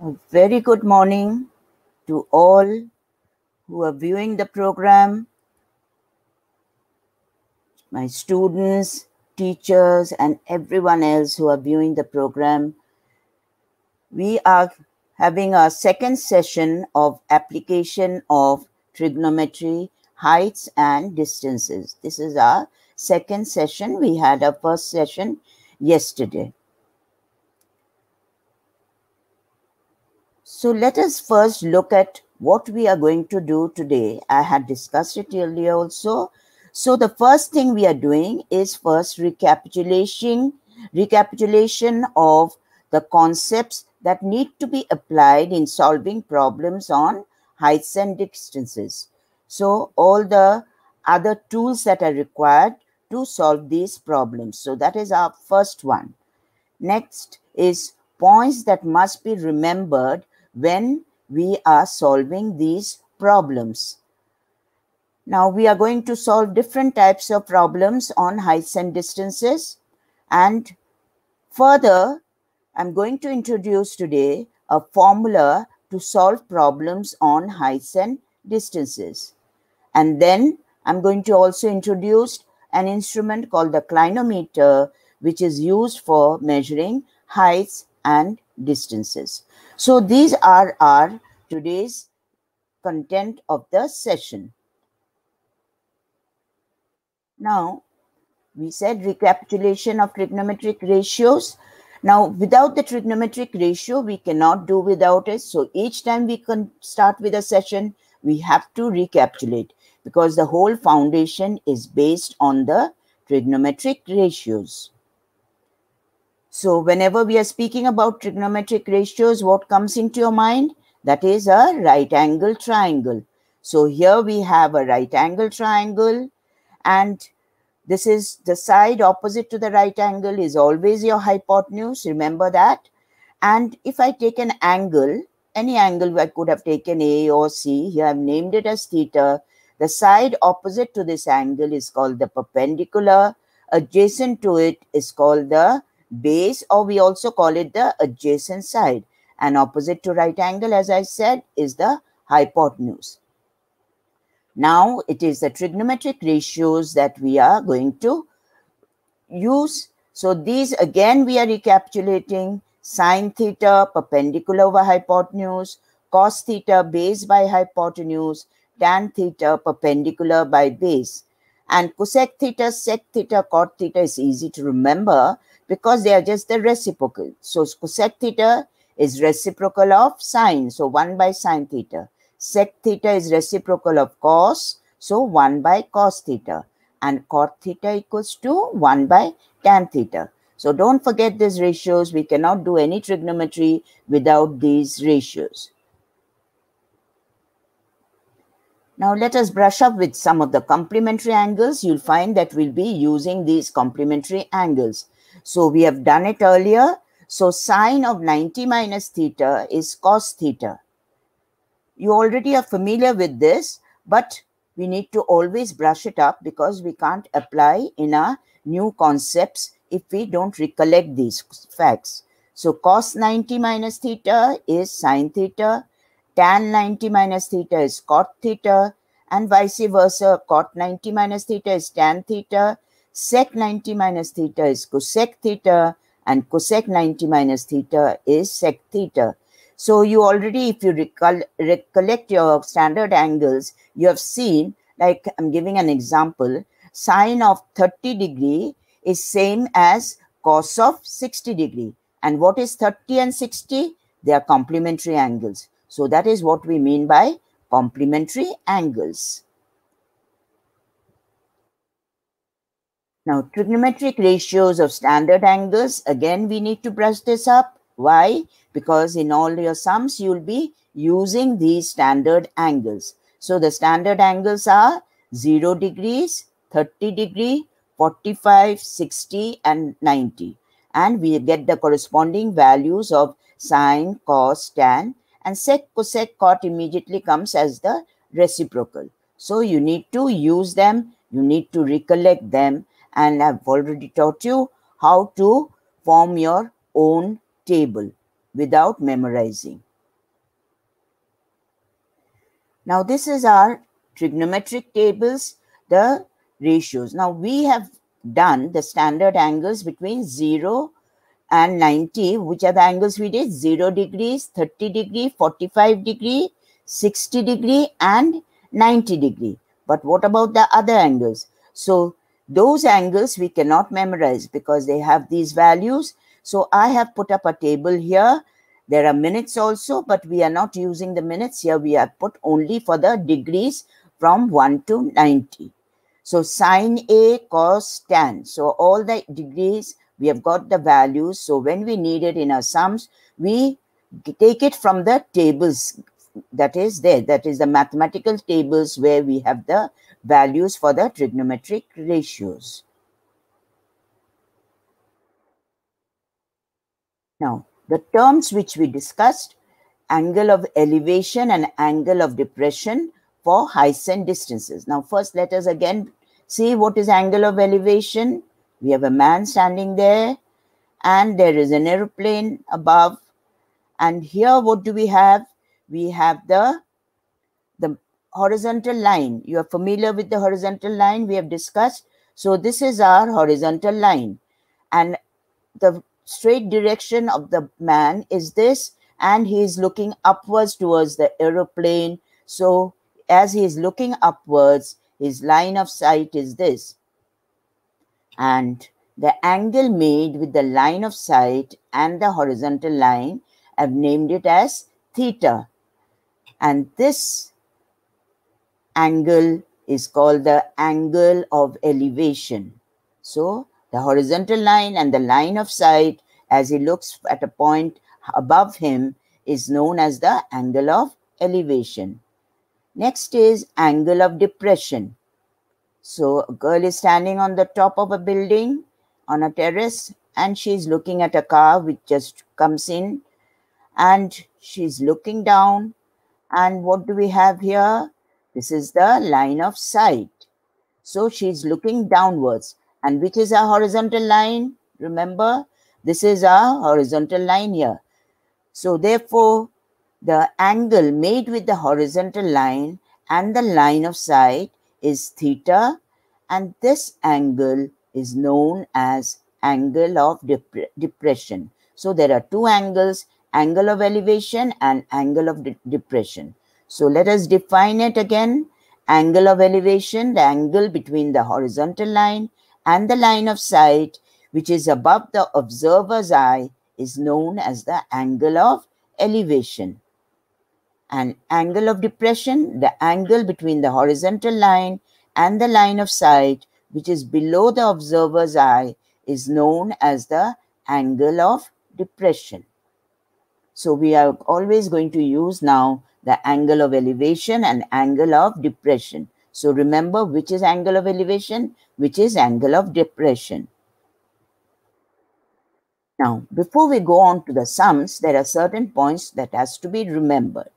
A very good morning to all who are viewing the program, my students, teachers, and everyone else who are viewing the program. We are having our second session of application of trigonometry, heights and distances. This is our second session. We had our first session yesterday. So let us first look at what we are going to do today. I had discussed it earlier also. So the first thing we are doing is first recapitulation of the concepts that need to be applied in solving problems on heights and distances. So all the other tools that are required to solve these problems. So that is our first one. Next is points that must be remembered when we are solving these problems. Now we are going to solve different types of problems on heights and distances, and further I'm going to introduce today a formula to solve problems on heights and distances. And then I'm going to also introduce an instrument called the clinometer, which is used for measuring heights and distances. So these are our today's content of the session. Now, we said recapitulation of trigonometric ratios. Now, without the trigonometric ratio, we cannot do without it. So each time we can start with a session, we have to recapitulate because the whole foundation is based on the trigonometric ratios. So whenever we are speaking about trigonometric ratios, what comes into your mind? That is a right angle triangle. So here we have a right angle triangle, and this is the side opposite to the right angle is always your hypotenuse. Remember that. And if I take an angle, any angle I could have taken A or C, here I've named it as theta. The side opposite to this angle is called the perpendicular. Adjacent to it is called the base, or we also call it the adjacent side. And opposite to right angle, as I said, is the hypotenuse. Now it is the trigonometric ratios that we are going to use. So these again we are recapitulating: sine theta perpendicular over hypotenuse, cos theta base by hypotenuse, tan theta perpendicular by base. And cosec theta, sec theta, cot theta is easy to remember because they are just the reciprocal. So cosec theta is reciprocal of sine, so 1 by sine theta. Sec theta is reciprocal of cos, so 1 by cos theta. And cot theta equals to 1 by tan theta. So don't forget these ratios. We cannot do any trigonometry without these ratios. Now let us brush up with some of the complementary angles. You'll find that we'll be using these complementary angles. So we have done it earlier. So sine of 90 minus theta is cos theta. You already are familiar with this, but we need to always brush it up because we can't apply in our new concepts if we don't recollect these facts. So cos 90 minus theta is sine theta, tan 90 minus theta is cot theta, and vice versa. Cot 90 minus theta is tan theta, sec 90 minus theta is cosec theta, and cosec 90 minus theta is sec theta. So you already, if you recollect your standard angles, you have seen, like I'm giving an example, sine of 30 degree is same as cos of 60 degree. And what is 30 and 60? They are complementary angles. So that is what we mean by complementary angles. Now, trigonometric ratios of standard angles, again, we need to brush this up. Why? Because in all your sums, you'll be using these standard angles. So the standard angles are 0 degrees, 30 degree, 45, 60, and 90. And we get the corresponding values of sine, cos, tan, and sec, cosec, cot immediately comes as the reciprocal. So you need to use them, you need to recollect them, and I've already taught you how to form your own table without memorizing. Now this is our trigonometric tables, the ratios. Now we have done the standard angles between 0 and 90. Which are the angles we did? 0 degrees, 30 degree, 45 degree, 60 degree and 90 degree. But what about the other angles? So those angles we cannot memorize because they have these values. So I have put up a table here. There are minutes also, but we are not using the minutes here. We have put only for the degrees from 1 to 90. So sine A, cos, tan. So all the degrees, we have got the values. So when we need it in our sums, we take it from the tables that is there. That is the mathematical tables where we have the values for the trigonometric ratios. Now, the terms which we discussed, angle of elevation and angle of depression for heights and distances. Now, first let us again see what is angle of elevation. We have a man standing there and there is an aeroplane above. And here what do we have? We have the horizontal line. You are familiar with the horizontal line we have discussed. So this is our horizontal line. And the straight direction of the man is this, and he is looking upwards towards the aeroplane. So as he is looking upwards, his line of sight is this. And the angle made with the line of sight and the horizontal line, I've named it as theta. And this angle is called the angle of elevation. So the horizontal line and the line of sight as he looks at a point above him is known as the angle of elevation. Next is angle of depression. So a girl is standing on the top of a building on a terrace and she's looking at a car which just comes in and she's looking down. And what do we have here? This is the line of sight. So she's looking downwards. And which is our horizontal line? Remember, this is our horizontal line here. So therefore, the angle made with the horizontal line and the line of sight is theta. And this angle is known as angle of depression. So there are two angles, angle of elevation and angle of depression. So let us define it again. Angle of elevation, the angle between the horizontal line and the line of sight, which is above the observer's eye, is known as the angle of elevation. And angle of depression, the angle between the horizontal line and the line of sight, which is below the observer's eye, is known as the angle of depression. So we are always going to use now the angle of elevation and angle of depression. So remember which is angle of elevation, which is angle of depression. Now, before we go on to the sums, there are certain points that has to be remembered.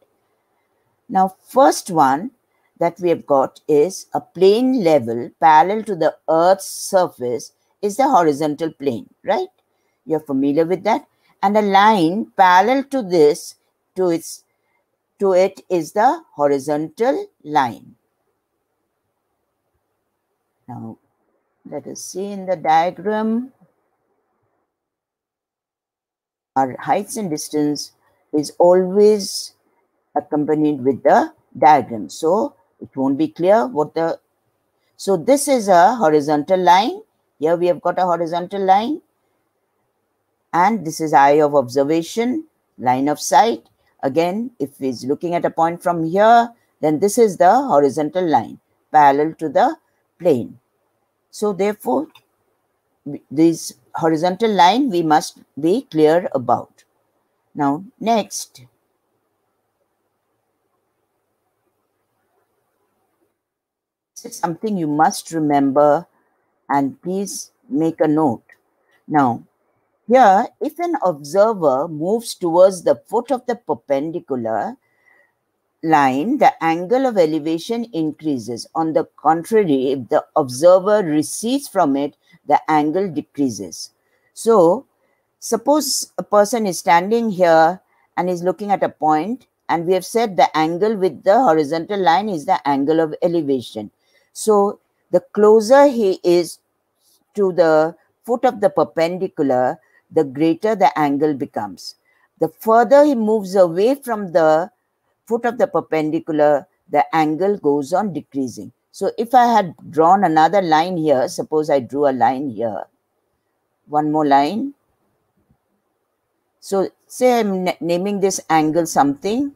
Now, first one that we have got is a plane level parallel to the Earth's surface is the horizontal plane, right? You're familiar with that. And a line parallel to this, to it is the horizontal line. Now, let us see in the diagram. Our heights and distance is always accompanied with the diagram. So it won't be clear what the... So this is a horizontal line. Here we have got a horizontal line. And this is eye of observation, line of sight. Again, if he's looking at a point from here, then this is the horizontal line parallel to the plane. So therefore, this horizontal line we must be clear about. Now, next. This is something you must remember and please make a note. Now, here, if an observer moves towards the foot of the perpendicular line, the angle of elevation increases. On the contrary, if the observer recedes from it, the angle decreases. So, suppose a person is standing here and is looking at a point And we have said the angle with the horizontal line is the angle of elevation. So the closer he is to the foot of the perpendicular, the greater the angle becomes. The further he moves away from the foot of the perpendicular, the angle goes on decreasing. So if I had drawn another line here, suppose I drew a line here, one more line. So say I'm naming this angle something.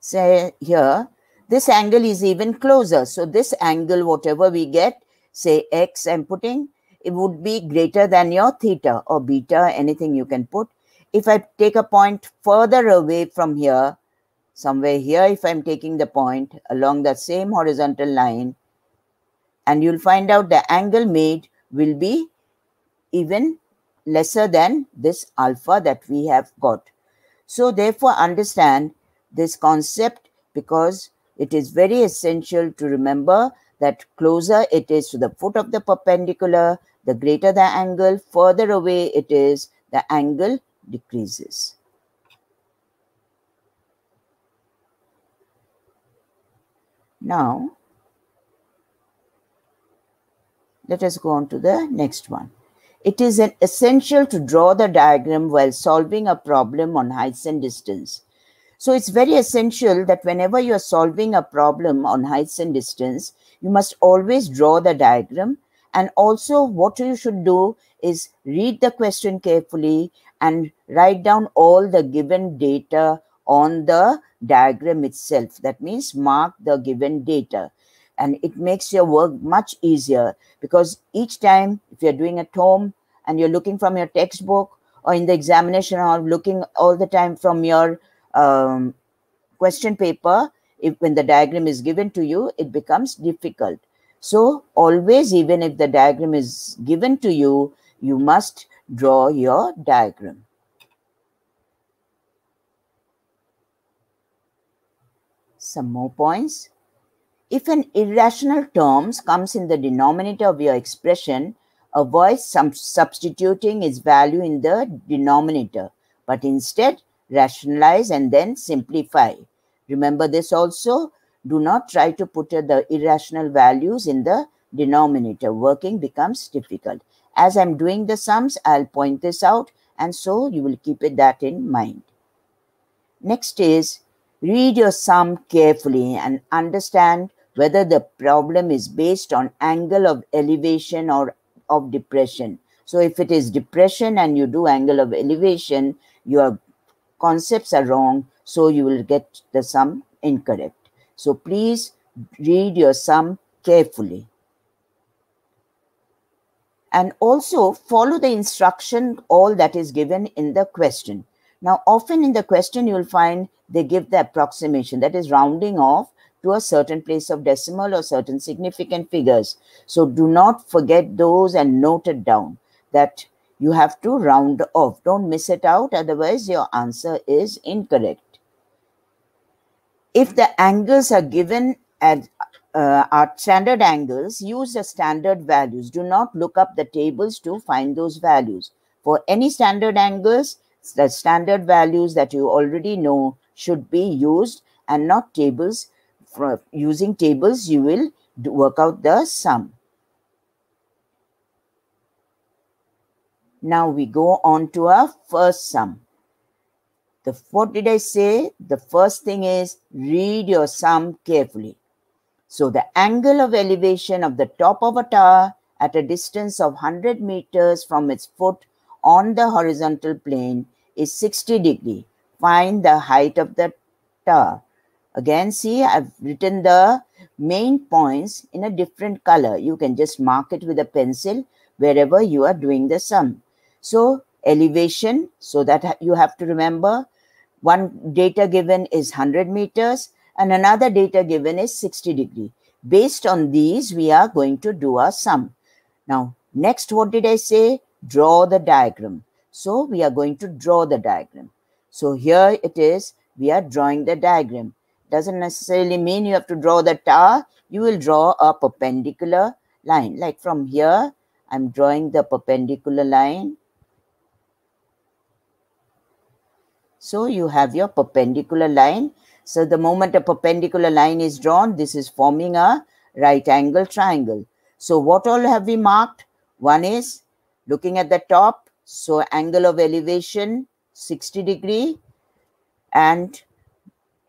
Say here, this angle is even closer. So this angle, whatever we get, say x I'm putting, it would be greater than your theta or beta, anything you can put. If I take a point further away from here, somewhere here, if I'm taking the point along the same horizontal line, and you'll find out the angle made will be even lesser than this alpha that we have got. So therefore, understand this concept, because it is very essential to remember that closer it is to the foot of the perpendicular, the greater the angle, further away it is, the angle decreases. Now, let us go on to the next one. It is essential to draw the diagram while solving a problem on heights and distance. So it's very essential that whenever you are solving a problem on heights and distance, you must always draw the diagram. And also what you should do is read the question carefully and write down all the given data on the diagram itself. That means mark the given data. And it makes your work much easier, because each time if you're doing at home and you're looking from your textbook, or in the examination or looking all the time from your question paper, when the diagram is given to you, it becomes difficult. So always, even if the diagram is given to you, you must draw your diagram. Some more points. If an irrational term comes in the denominator of your expression, avoid substituting its value in the denominator, but instead rationalize and then simplify. Remember this also. Do not try to put the irrational values in the denominator. Working becomes difficult. As I'm doing the sums, I'll point this out, and so you will keep that in mind. Next is, read your sum carefully and understand whether the problem is based on angle of elevation or of depression. So if it is depression and you do angle of elevation, your concepts are wrong, so you will get the sum incorrect. So please read your sum carefully. And also follow the instruction, all that is given in the question. Now, often in the question, you will find they give the approximation, that is rounding off to a certain place of decimal or certain significant figures. So do not forget those and note it down, that you have to round off. Don't miss it out, otherwise your answer is incorrect. If the angles are given as are standard angles, use the standard values. Do not look up the tables to find those values. For any standard angles, the standard values that you already know should be used, and not tables. For using tables, you will work out the sum. Now we go on to our first sum. What did I say? The first thing is, read your sum carefully. So the angle of elevation of the top of a tower at a distance of 100 meters from its foot on the horizontal plane is 60 degrees. Find the height of the tower. Again, see, I've written the main points in a different color. You can just mark it with a pencil wherever you are doing the sum. So elevation, so that you have to remember, one data given is 100 meters and another data given is 60 degrees. Based on these, we are going to do our sum. Now, next, what did I say? Draw the diagram. So we are going to draw the diagram. So here it is, we are drawing the diagram. Doesn't necessarily mean you have to draw the tower. You will draw a perpendicular line. Like from here, I'm drawing the perpendicular line. So you have your perpendicular line. So the moment a perpendicular line is drawn, this is forming a right angle triangle. So what all have we marked? One is looking at the top. So angle of elevation 60 degree, and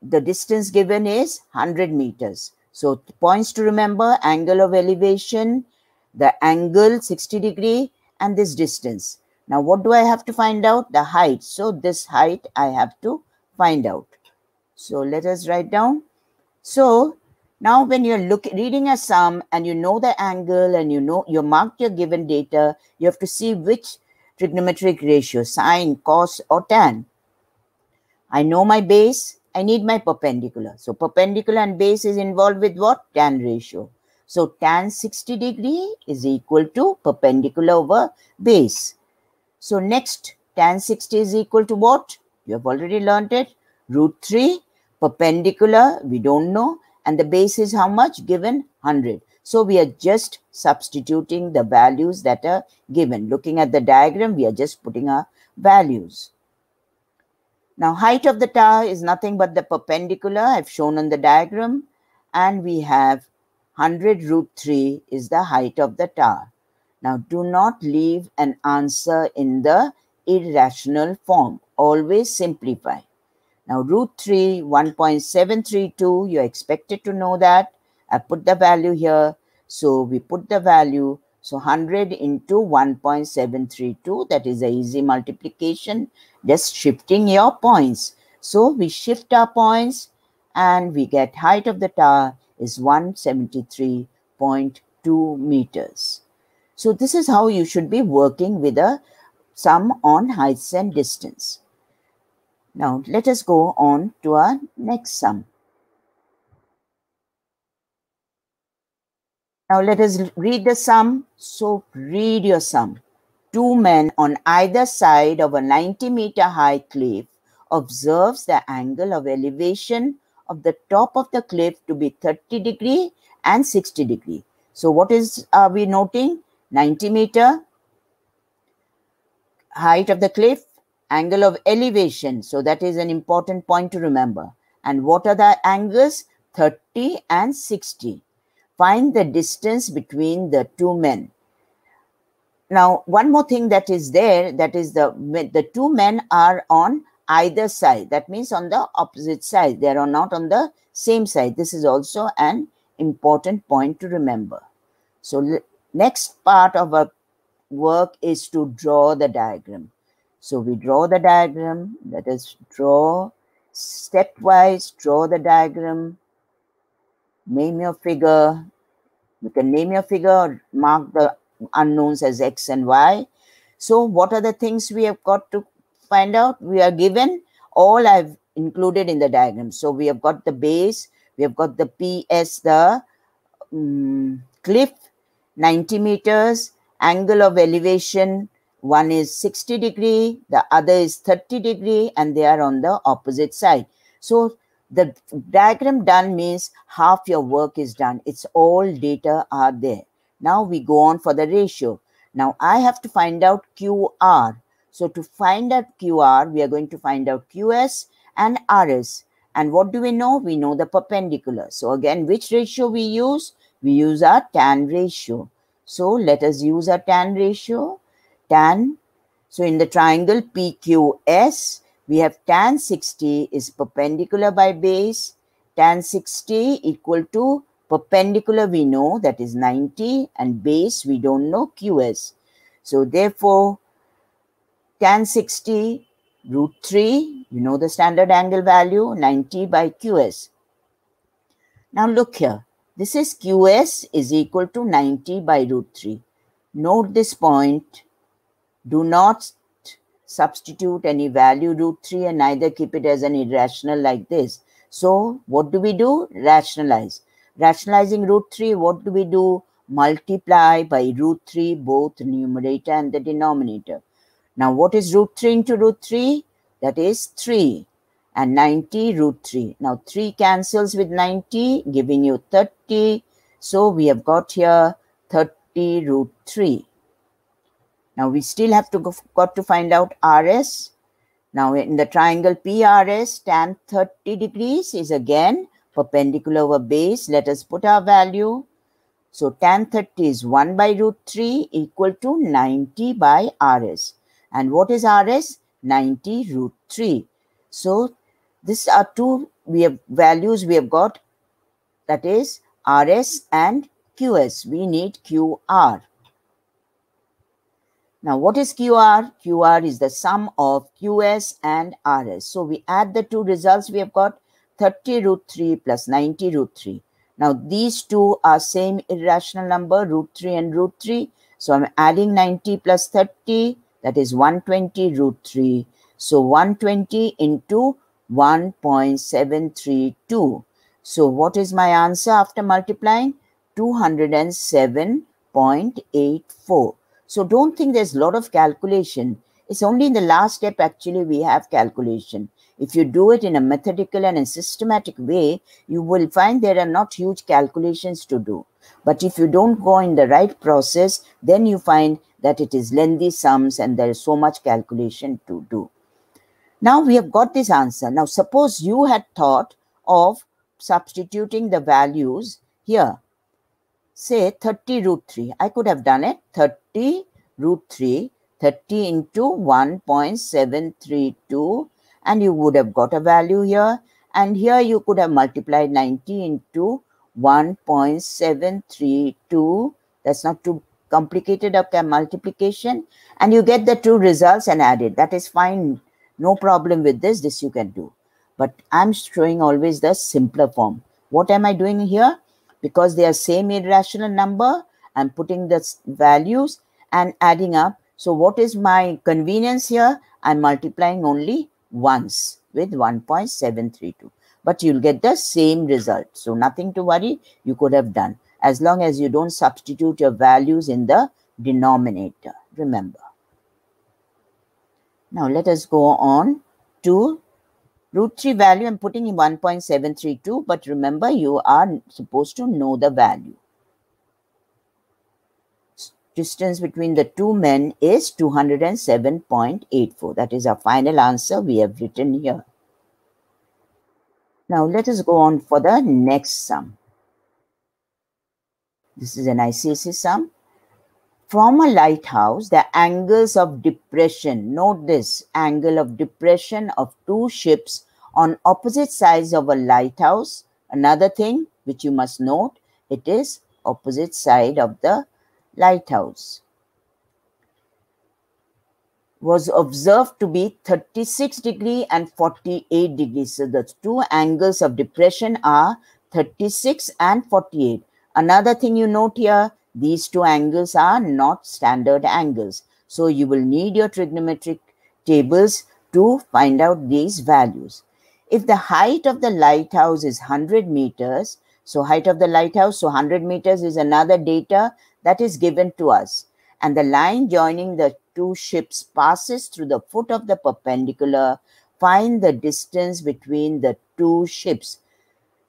the distance given is 100 meters. So points to remember: angle of elevation, the angle 60 degree, and this distance. Now what do I have to find out? The height. So this height I have to find out. So let us write down. So now when you're reading a sum and you know the angle and you know you marked your given data, you have to see which trigonometric ratio, sine, cos, or tan. I know my base, I need my perpendicular. So perpendicular and base is involved with what? Tan ratio. So tan 60 degree is equal to perpendicular over base. So next, tan 60 is equal to what? You have already learned it. Root 3, perpendicular, we don't know. And the base is how much? Given 100. So we are just substituting the values that are given. Looking at the diagram, we are just putting our values. Now, height of the tower is nothing but the perpendicular I've shown on the diagram. And we have 100 root 3 is the height of the tower. Now, do not leave an answer in the irrational form. Always simplify. Now, root 3, 1.732, you're expected to know that. I put the value here. So, we put the value. So, 100 into 1.732, that is an easy multiplication. Just shifting your points. So, we shift our points and we get height of the tower is 173.2 meters. So this is how you should be working with a sum on heights and distance. Now let us go on to our next sum. Now let us read the sum. So read your sum. Two men on either side of a 90-meter high cliff observes the angle of elevation of the top of the cliff to be 30 degree and 60 degree. So what are we noting? 90-meter height of the cliff, angle of elevation. So that is an important point to remember. And what are the angles? 30 and 60. Find the distance between the two men. Now, one more thing that is there, that is the two men are on either side. That means on the opposite side. They are not on the same side. This is also an important point to remember. So next part of our work is to draw the diagram. So we draw the diagram. Let us draw stepwise, draw the diagram. Name your figure. You can name your figure or mark the unknowns as X and Y. So what are the things we have got to find out? We are given all I've included in the diagram. So we have got the base, we have got the PS, the cliff, 90 meters, angle of elevation, one is 60 degree, the other is 30 degree, and they are on the opposite side. So the diagram done means half your work is done. It's all data are there. Now we go on for the ratio. Now I have to find out QR. So to find out QR, we are going to find out QS and RS. And what do we know? We know the perpendicular. So again, which ratio we use? We use our tan ratio. So let us use our tan ratio. Tan. So in the triangle PQS, we have tan 60 is perpendicular by base. Tan 60 equal to perpendicular we know, that is 90, and base we don't know, QS. So therefore, tan 60 root 3, you know the standard angle value, 90 by QS. Now look here. This is QS is equal to 90 by root 3. Note this point. Do not substitute any value root 3 and neither keep it as an irrational like this. So what do we do? Rationalize. Rationalizing root 3, what do we do? Multiply by root 3 both numerator and the denominator. Now what is root 3 into root 3? That is 3. And 90 root 3. Now 3 cancels with 90, giving you 30. So we have got here 30 root 3. Now we still have to got to find out RS. Now in the triangle PRS, tan 30 degrees is again perpendicular over base. Let us put our value. So tan 30 is 1 by root 3 equal to 90 by RS. And what is RS? 90 root 3. So these are two values we have got, that is RS and QS. We need QR. Now, what is QR? QR is the sum of QS and RS. So, we add the two results. We have got 30 root 3 plus 90 root 3. Now, these two are same irrational number, root 3 and root 3. So, I'm adding 90 plus 30. That is 120 root 3. So, 120 into 1.732. So, what is my answer after multiplying? 207.84. So don't think there's a lot of calculation. It's only in the last step actually we have calculation. If you do it in a methodical and a systematic way, you will find there are not huge calculations to do. But if you don't go in the right process, then you find that it is lengthy sums and there is so much calculation to do. Now we have got this answer. Now suppose you had thought of substituting the values here. Say 30 root 3. I could have done it. 30 root 3, 30 into 1.732, and you would have got a value here. And here you could have multiplied 90 into 1.732. That's not too complicated a multiplication. And you get the two results and add it. That is fine. No problem with this. This you can do. But I'm showing always the simpler form. What am I doing here? Because they are same irrational number, I'm putting the values and adding up. So what is my convenience here? I'm multiplying only once with 1.732. But you'll get the same result. So nothing to worry, you could have done. As long as you don't substitute your values in the denominator. Remember. Now let us go on to root 3 value. I'm putting in 1.732, but remember you are supposed to know the value. Distance between the two men is 207.84. That is our final answer we have written here. Now let us go on for the next sum. This is an ICSE sum. From a lighthouse, the angles of depression, note this, angle of depression of two ships on opposite sides of a lighthouse. Another thing which you must note, it is opposite side of the lighthouse, was observed to be 36 degrees and 48 degrees. So the two angles of depression are 36 and 48. Another thing you note here, these two angles are not standard angles. So you will need your trigonometric tables to find out these values. If the height of the lighthouse is 100 meters, so height of the lighthouse, so 100 meters is another data that is given to us. And the line joining the two ships passes through the foot of the perpendicular. Find the distance between the two ships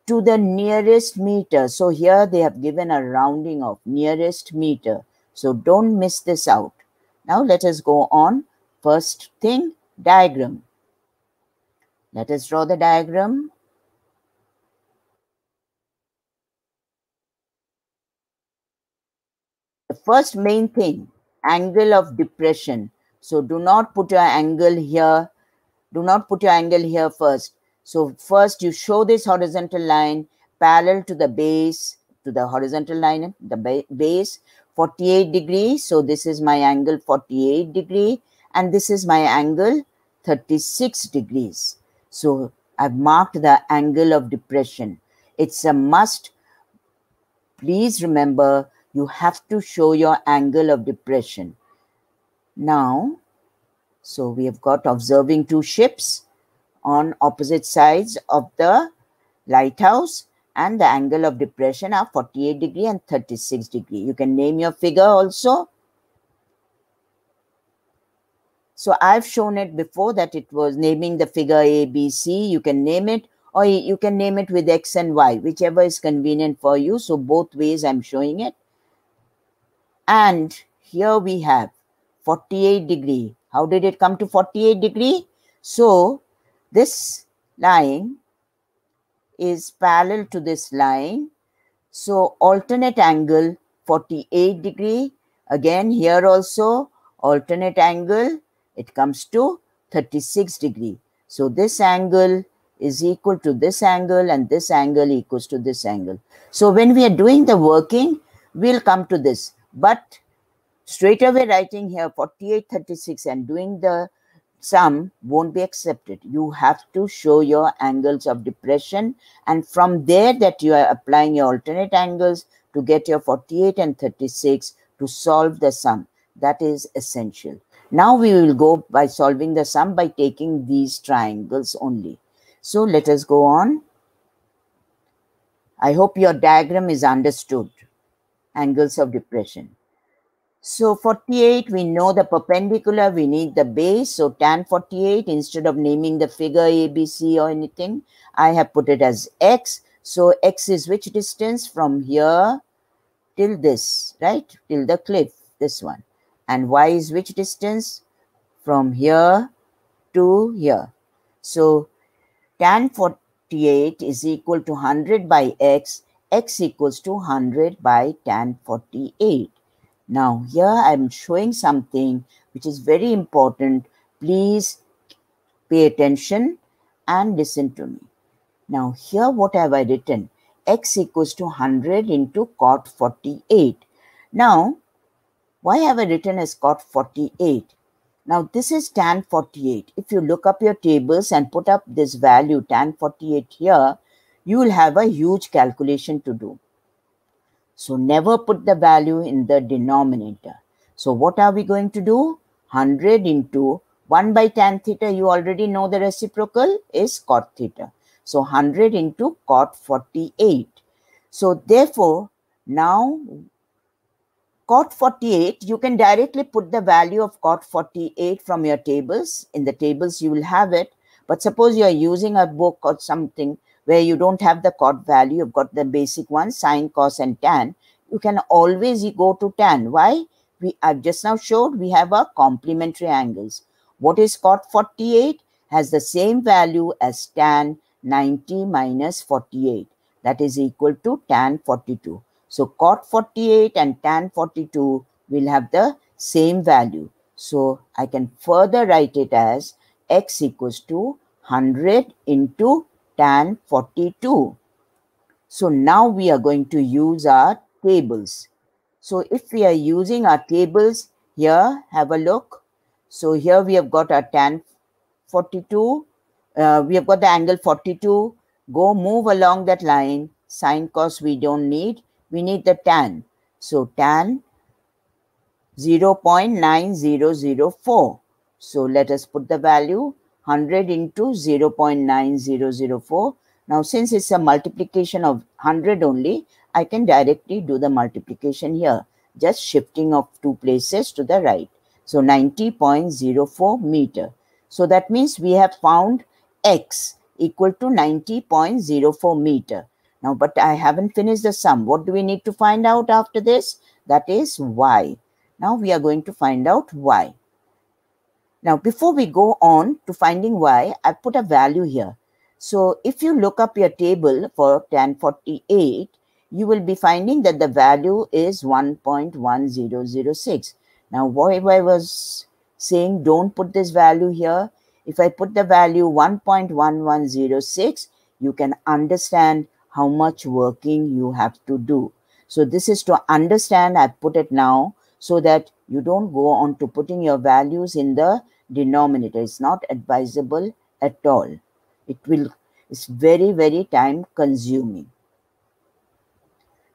to the nearest meter. So here they have given a rounding of nearest meter. So don't miss this out. Now let us go on. First thing, diagram. Let us draw the diagram. The first main thing, angle of depression. So do not put your angle here. Do not put your angle here first. So first you show this horizontal line parallel to the base, to the horizontal line, the base, 48 degrees. So this is my angle 48 degree and this is my angle 36 degrees. So I've marked the angle of depression. It's a must. Please remember, you have to show your angle of depression. Now, so we have got observing two ships on opposite sides of the lighthouse and the angle of depression are 48 degree and 36 degree. You can name your figure also. So I've shown it before that it was naming the figure A, B, C. You can name it or you can name it with X and Y, whichever is convenient for you. So both ways I'm showing it. And here we have 48 degree. How did it come to 48 degree? So this line is parallel to this line. So alternate angle 48 degree. Again here also alternate angle, it comes to 36 degree. So this angle is equal to this angle and this angle equals to this angle. So when we are doing the working, we'll come to this. But straight away writing here 48, 36 and doing the sum won't be accepted. You have to show your angles of depression, and from there that you are applying your alternate angles to get your 48 and 36 to solve the sum. That is essential. Now we will go by solving the sum by taking these triangles only. So let us go on. I hope your diagram is understood. Angles of depression. So 48, we know the perpendicular, we need the base. So tan 48, instead of naming the figure ABC or anything, I have put it as x. So x is which distance from here till this, right? Till the cliff, this one. And y is which distance from here to here. So tan 48 is equal to 100 by x. X equals to 100 by tan 48. Now, here I am showing something which is very important. Please pay attention and listen to me. Now, here what have I written? X equals to 100 into cot 48. Now, why have I written as cot 48? Now, this is tan 48. If you look up your tables and put up this value tan 48 here, you will have a huge calculation to do. So never put the value in the denominator. So what are we going to do? 100 into 1 by tan theta. You already know the reciprocal is cot theta. So 100 into cot 48. So therefore, now cot 48, you can directly put the value of cot 48 from your tables. In the tables, you will have it. But suppose you are using a book or something where you don't have the cot value, you've got the basic one, sine, cos, and tan, you can always go to tan. Why? I've just now showed we have a complementary angles. What is cot 48? Has the same value as tan 90 minus 48. That is equal to tan 42. So cot 48 and tan 42 will have the same value. So I can further write it as x equals to 100 into tan 42. So now we are going to use our tables. So if we are using our tables here, have a look. So here we have got our tan 42. We have got the angle 42. Go move along that line. Sine, cos we don't need. We need the tan. So tan 0.9004. So let us put the value 100 into 0.9004. Now since it's a multiplication of 100 only, I can directly do the multiplication here. Just shifting of two places to the right. So 90.04 meter. So that means we have found x equal to 90.04 meter. Now, but I haven't finished the sum. What do we need to find out after this? That is y. Now we are going to find out y. Now, before we go on to finding y, I put a value here. So if you look up your table for tan 48, you will be finding that the value is 1.1006. Now, why I was saying don't put this value here. If I put the value 1.1106, you can understand how much working you have to do. So this is to understand. I put it now so that you don't go on to putting your values in the denominator. It's not advisable at all. It's very, very time consuming.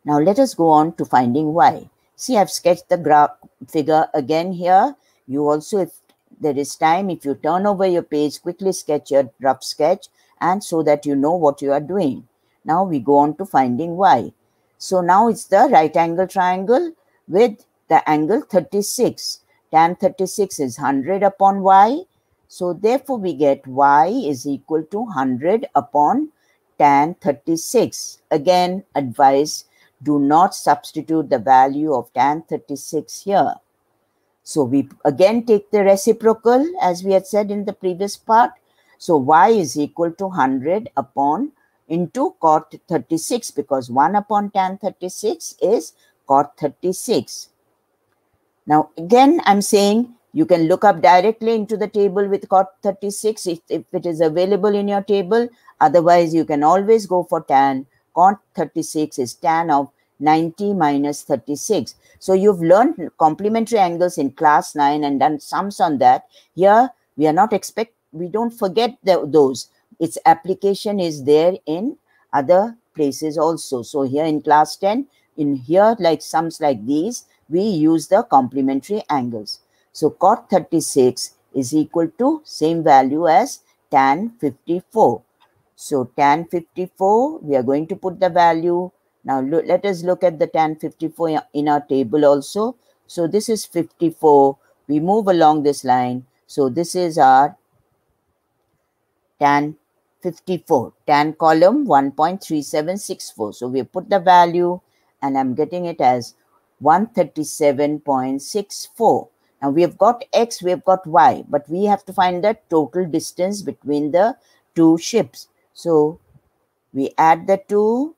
Now let us go on to finding y. See, I've sketched the graph figure again here. You also, if there is time, if you turn over your page, quickly sketch your rough sketch, and so that you know what you are doing. Now we go on to finding y. So now it's the right angle triangle with the angle 36. Tan 36 is 100 upon y. So therefore we get y is equal to 100 upon tan 36. Again, advice, do not substitute the value of tan 36 here. So we again take the reciprocal as we had said in the previous part. So y is equal to 100 upon into cot 36, because 1 upon tan 36 is cot 36. Now again, I'm saying you can look up directly into the table with cot 36 if it is available in your table. Otherwise, you can always go for tan. Cot 36 is tan of 90 minus 36. So you've learned complementary angles in class 9 and done sums on that. Here, we don't forget those. Its application is there in other places also. So here in class 10, in here, like sums like these, we use the complementary angles. So cot 36 is equal to same value as tan 54. So tan 54, we are going to put the value. Now let us look at the tan 54 in our table also. So this is 54. We move along this line. So this is our tan 54. Tan column 1.3764. So we put the value and I'm getting it as 137.64. Now we have got x, we have got y, but we have to find the total distance between the two ships. So we add the two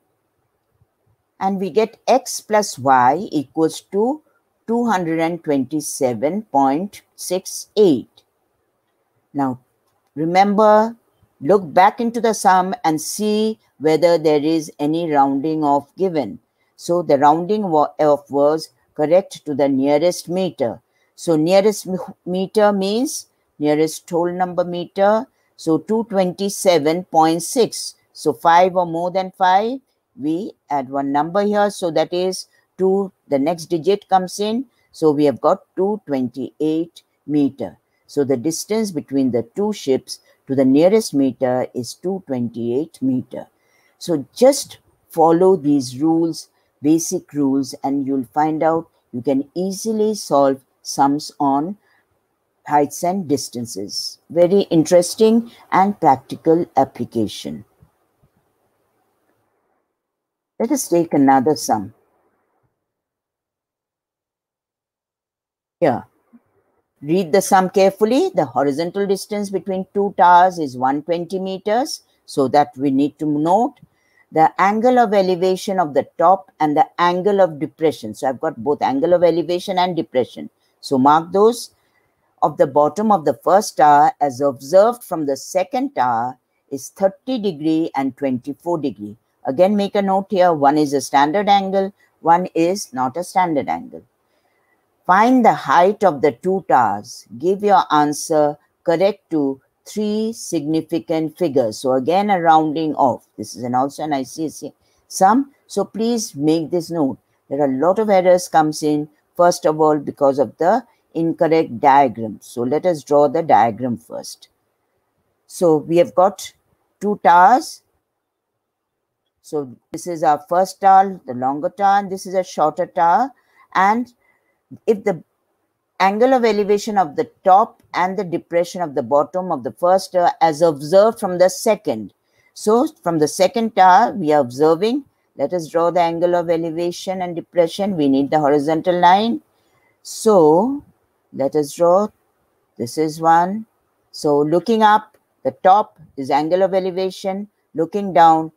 and we get x plus y equals to 227.68. Now remember, look back into the sum and see whether there is any rounding off given. So the rounding off was correct to the nearest meter. So nearest meter means nearest whole number meter. So 227.6. So 5 or more than 5, we add one number here. So that is 2. The next digit comes in. So we have got 228 meter. So the distance between the two ships to the nearest meter is 228 meter. So just follow these rules, basic rules, and you'll find out you can easily solve sums on heights and distances. Very interesting and practical application. Let us take another sum. Here. Read the sum carefully. The horizontal distance between two towers is 120 meters. So that we need to note the angle of elevation of the top and the angle of depression. So I've got both angle of elevation and depression. So mark those. Of the bottom of the first tower as observed from the second tower is 30 degree and 24 degree. Again, make a note here. One is a standard angle. One is not a standard angle. Find the height of the two towers. Give your answer correct to 3 significant figures. So again, a rounding off. This is also an ICSE sum. So please make this note. There are a lot of errors comes in. First of all, because of the incorrect diagram. So let us draw the diagram first. So we have got two towers. So this is our first tower, the longer tower, and this is a shorter tower. And if the angle of elevation of the top and the depression of the bottom of the first tower as observed from the second. So from the second tower, we are observing. Let us draw the angle of elevation and depression. We need the horizontal line. So let us draw. This is one. So looking up, the top is angle of elevation. Looking down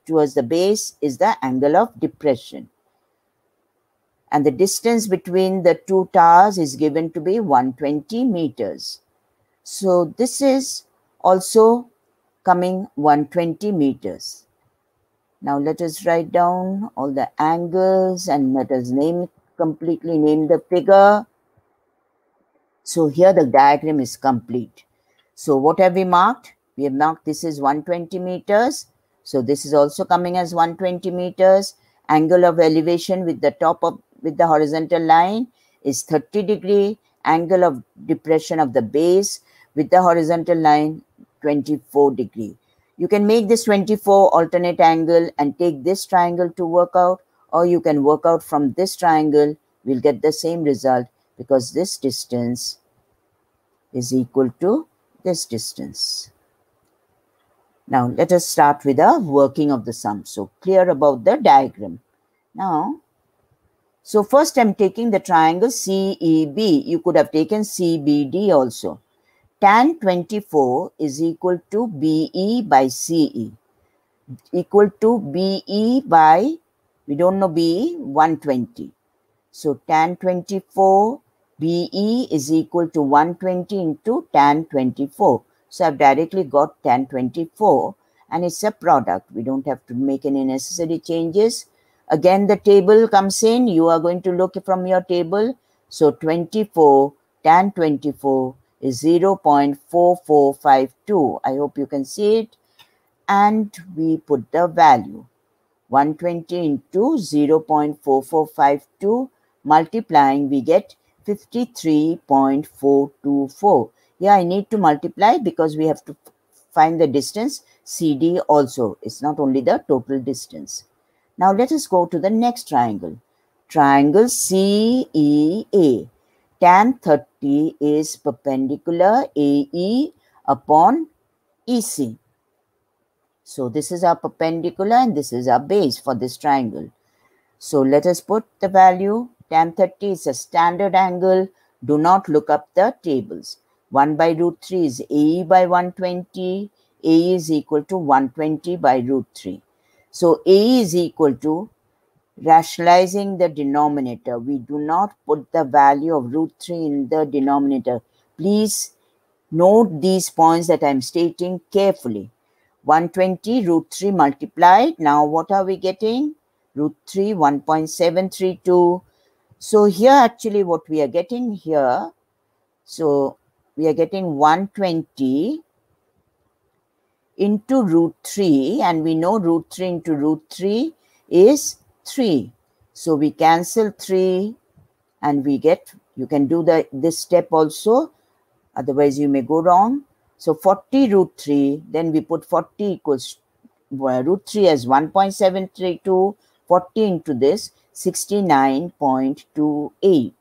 towards the base is the angle of depression. And the distance between the two towers is given to be 120 meters. So this is also coming 120 meters. Now let us write down all the angles and let us completely name the figure. So here the diagram is complete. So what have we marked? We have marked this is 120 meters. So this is also coming as 120 meters. Angle of elevation with the horizontal line is 30 degree. Angle of depression of the base with the horizontal line 24 degree. You can make this 24 alternate angle and take this triangle to work out, or you can work out from this triangle. We'll get the same result because this distance is equal to this distance. Now let us start with the working of the sum. So clear about the diagram. Now, so first I'm taking the triangle CEB. You could have taken CBD also. tan 24 is equal to BE by CE, equal to BE by, we don't know BE, 120. So tan 24 BE is equal to 120 into tan 24. So I've directly got tan 24 and it's a product. We don't have to make any necessary changes. Again, the table comes in. You are going to look from your table. So 24 tan 24 is 0.4452. I hope you can see it. And we put the value. 120 into 0.4452 multiplying, we get 53.424. Yeah, I need to multiply because we have to find the distance CD also. It's not only the total distance. Now let us go to the next triangle. Triangle CEA. Tan 30 is perpendicular AE upon EC. So this is our perpendicular and this is our base for this triangle. So let us put the value. Tan 30 is a standard angle. Do not look up the tables. 1 by root 3 is AE by 120. AE is equal to 120 by root 3. So AE is equal to, rationalizing the denominator, we do not put the value of root 3 in the denominator. Please note these points that I am stating carefully. 120 root 3 multiplied. Now what are we getting? Root 3, 1.732. So here actually what we are getting here, so we are getting 120 into root 3, and we know root 3 into root 3 is 3. So we cancel 3 and we get, you can do this step also, otherwise you may go wrong. So 40 root 3, then we put 40 equals root 3 as 1.732, 40 into this, 69.28.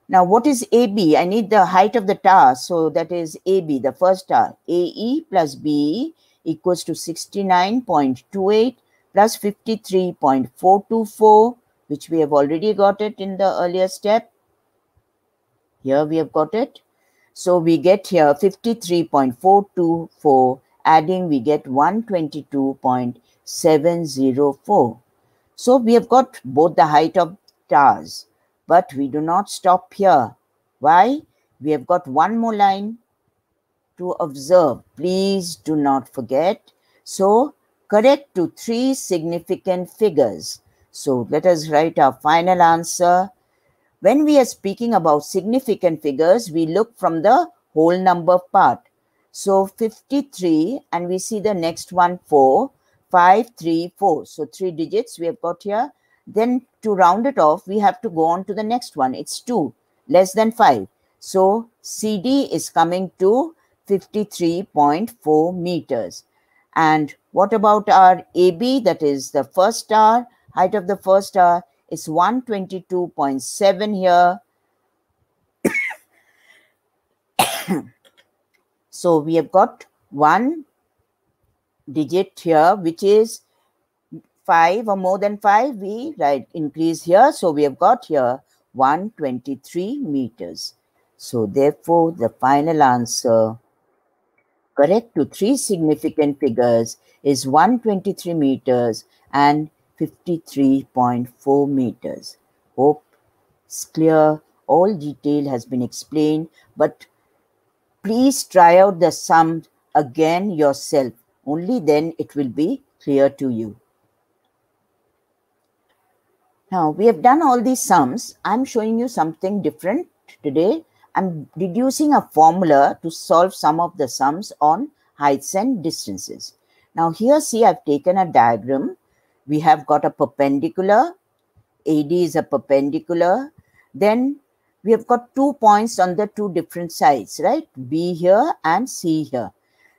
Now what is AB? I need the height of the tower. So that is AB, the first tower. AE plus BE equals to 69.28 plus 53.424, which we have already got it in the earlier step. Here we have got it. So we get here 53.424, adding we get 122.704. So we have got both the height of towers, but we do not stop here. Why? We have got one more line to observe. Please do not forget. So correct to 3 significant figures. So let us write our final answer. When we are speaking about significant figures, we look from the whole number part. So 53, and we see the next one 4, 5, 3, 4. So 3 digits we have got here. Then to round it off, we have to go on to the next one. It's 2, less than 5. So CD is coming to 53.4 meters. And what about our AB? That is the first star, height of the first star. It's 122.7 here. So we have got one digit here, which is 5 or more than 5. We increase here. So we have got here 123 meters. So therefore, the final answer, correct to 3 significant figures, is 123 meters and 53.4 meters. Hope it's clear. All detail has been explained, but please try out the sum again yourself. Only then it will be clear to you. Now we have done all these sums. I'm showing you something different today. I'm deducing a formula to solve some of the sums on heights and distances. Now here, see, I've taken a diagram. We have got a perpendicular. AD is a perpendicular. Then we have got 2 points on the 2 different sides, right? B here and C here.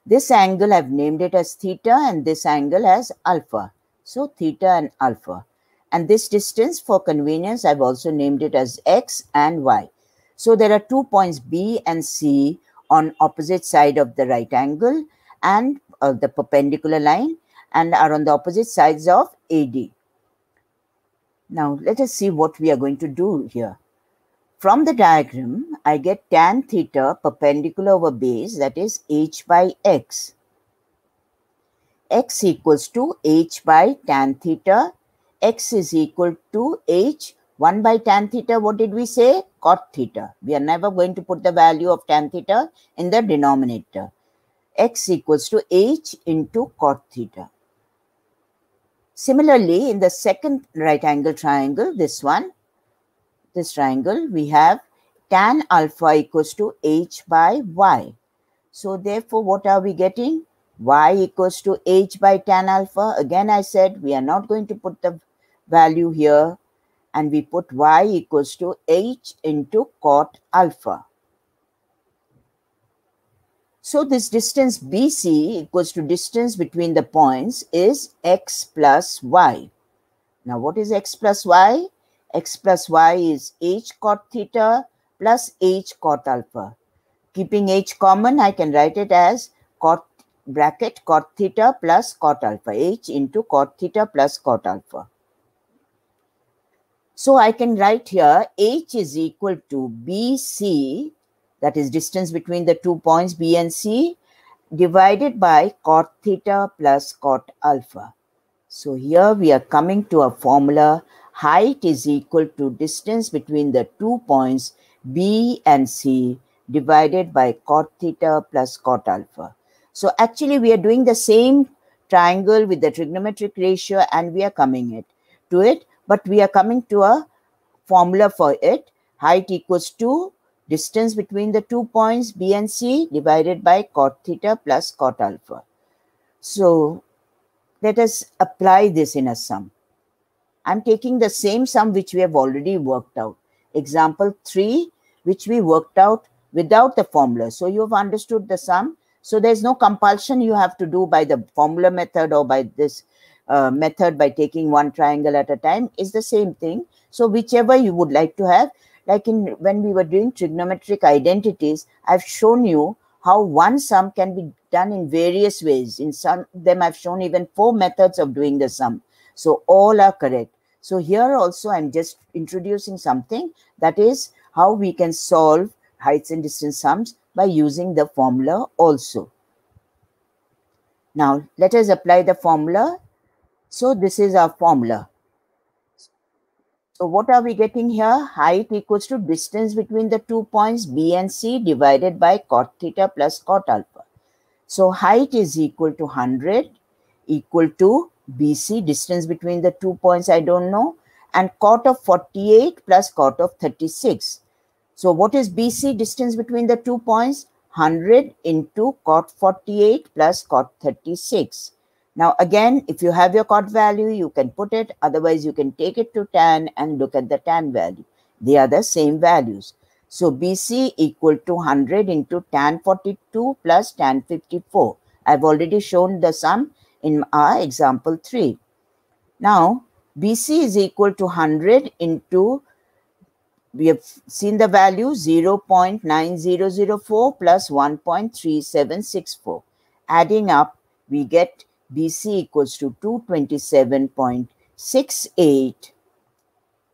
This angle, I've named it as theta, and this angle as alpha. So theta and alpha. And this distance, for convenience, I've also named it as X and Y. So there are 2 points B and C on opposite side of the right angle and the perpendicular line, and are on the opposite sides of AD. Now let us see what we are going to do here. from the diagram, I get tan theta perpendicular over base, that is h by x. X equals to h by tan theta. X is equal to h. 1 by tan theta, what did we say? Cot theta. We are never going to put the value of tan theta in the denominator. X equals to h into cot theta. Similarly, in the second right angle triangle, this triangle, we have tan alpha equals to h by y. So therefore, what are we getting? Y equals to h by tan alpha. Again, I said we are not going to put the value here, and we put y equals to h into cot alpha. So this distance BC equals to distance between the points is x plus y. Now what is x plus y? X plus y is h cot theta plus h cot alpha. Keeping h common, I can write it as cot bracket cot theta plus cot alpha, h into cot theta plus cot alpha. So I can write here h is equal to BC, that is distance between the 2 points B and C, divided by cot theta plus cot alpha. So here we are coming to a formula. Height is equal to distance between the 2 points B and C divided by cot theta plus cot alpha. So actually we are doing the same triangle with the trigonometric ratio, and we are coming to it, but we are coming to a formula for it. Height equals to distance between the 2 points B and C divided by cot theta plus cot alpha. So let us apply this in a sum. I'm taking the same sum which we have already worked out. Example 3, which we worked out without the formula. So you have understood the sum. So there's no compulsion you have to do by the formula method or by this method by taking one triangle at a time. It's the same thing. So whichever you would like to have, like when we were doing trigonometric identities, I've shown you how one sum can be done in various ways. In some of them, I've shown even 4 methods of doing the sum. So all are correct. So here also, I'm just introducing something, that is how we can solve heights and distance sums by using the formula also. Now, let us apply the formula. So this is our formula. So what are we getting here? Height equals to distance between the 2 points B and C divided by cot theta plus cot alpha. So height is equal to 100 equal to BC, distance between the 2 points I don't know, and cot of 48 plus cot of 36. So what is BC, distance between the 2 points? 100 into cot 48 plus cot 36. Now again, if you have your cot value, you can put it. Otherwise, you can take it to tan and look at the tan value. They are the same values. So BC equal to 100 into tan 42 plus tan 54. I've already shown the sum in our example 3. Now, BC is equal to 100 into, we have seen the value 0.9004 plus 1.3764. Adding up, we get BC equals to 227.68,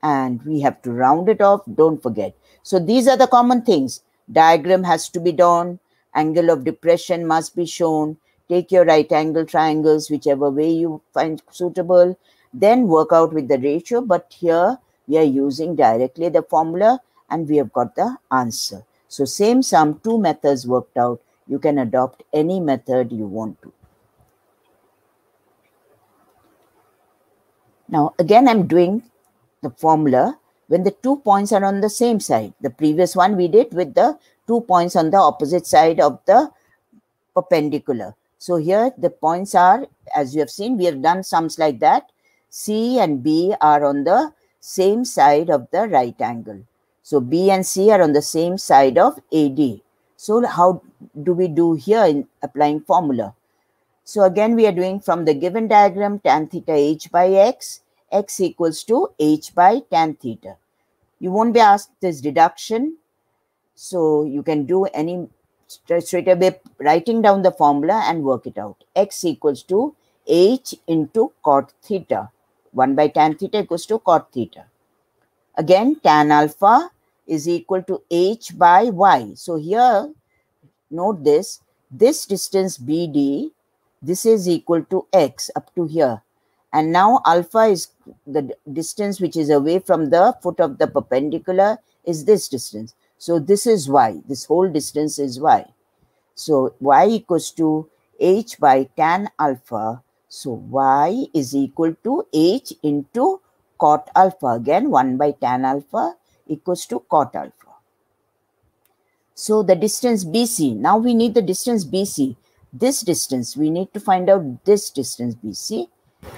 and we have to round it off, don't forget. So these are the common things. Diagram has to be done, angle of depression must be shown, take your right angle triangles, whichever way you find suitable, then work out with the ratio. But here we are using directly the formula and we have got the answer. So same sum, 2 methods worked out. You can adopt any method you want to. Now, again, I'm doing the formula when the 2 points are on the same side. The previous one we did with the 2 points on the opposite side of the perpendicular. So here the points are, as you have seen, we have done sums like that. C and B are on the same side of the right angle. So B and C are on the same side of AD. So how do we do here in applying formula? So again, we are doing from the given diagram tan theta h by x, x equals to h by tan theta. You won't be asked this deduction. So you can do any straight away writing down the formula and work it out. X equals to h into cot theta. 1 by tan theta equals to cot theta. Again, tan alpha is equal to h by y. So here, note this distance BD, this is equal to x up to here. And now alpha is the distance which is away from the foot of the perpendicular is this distance. So this is y. This whole distance is y. So y equals to h by tan alpha. So y is equal to h into cot alpha. Again, 1 by tan alpha equals to cot alpha. So the distance BC, now we need the distance BC. This distance, we need to find out this distance BC.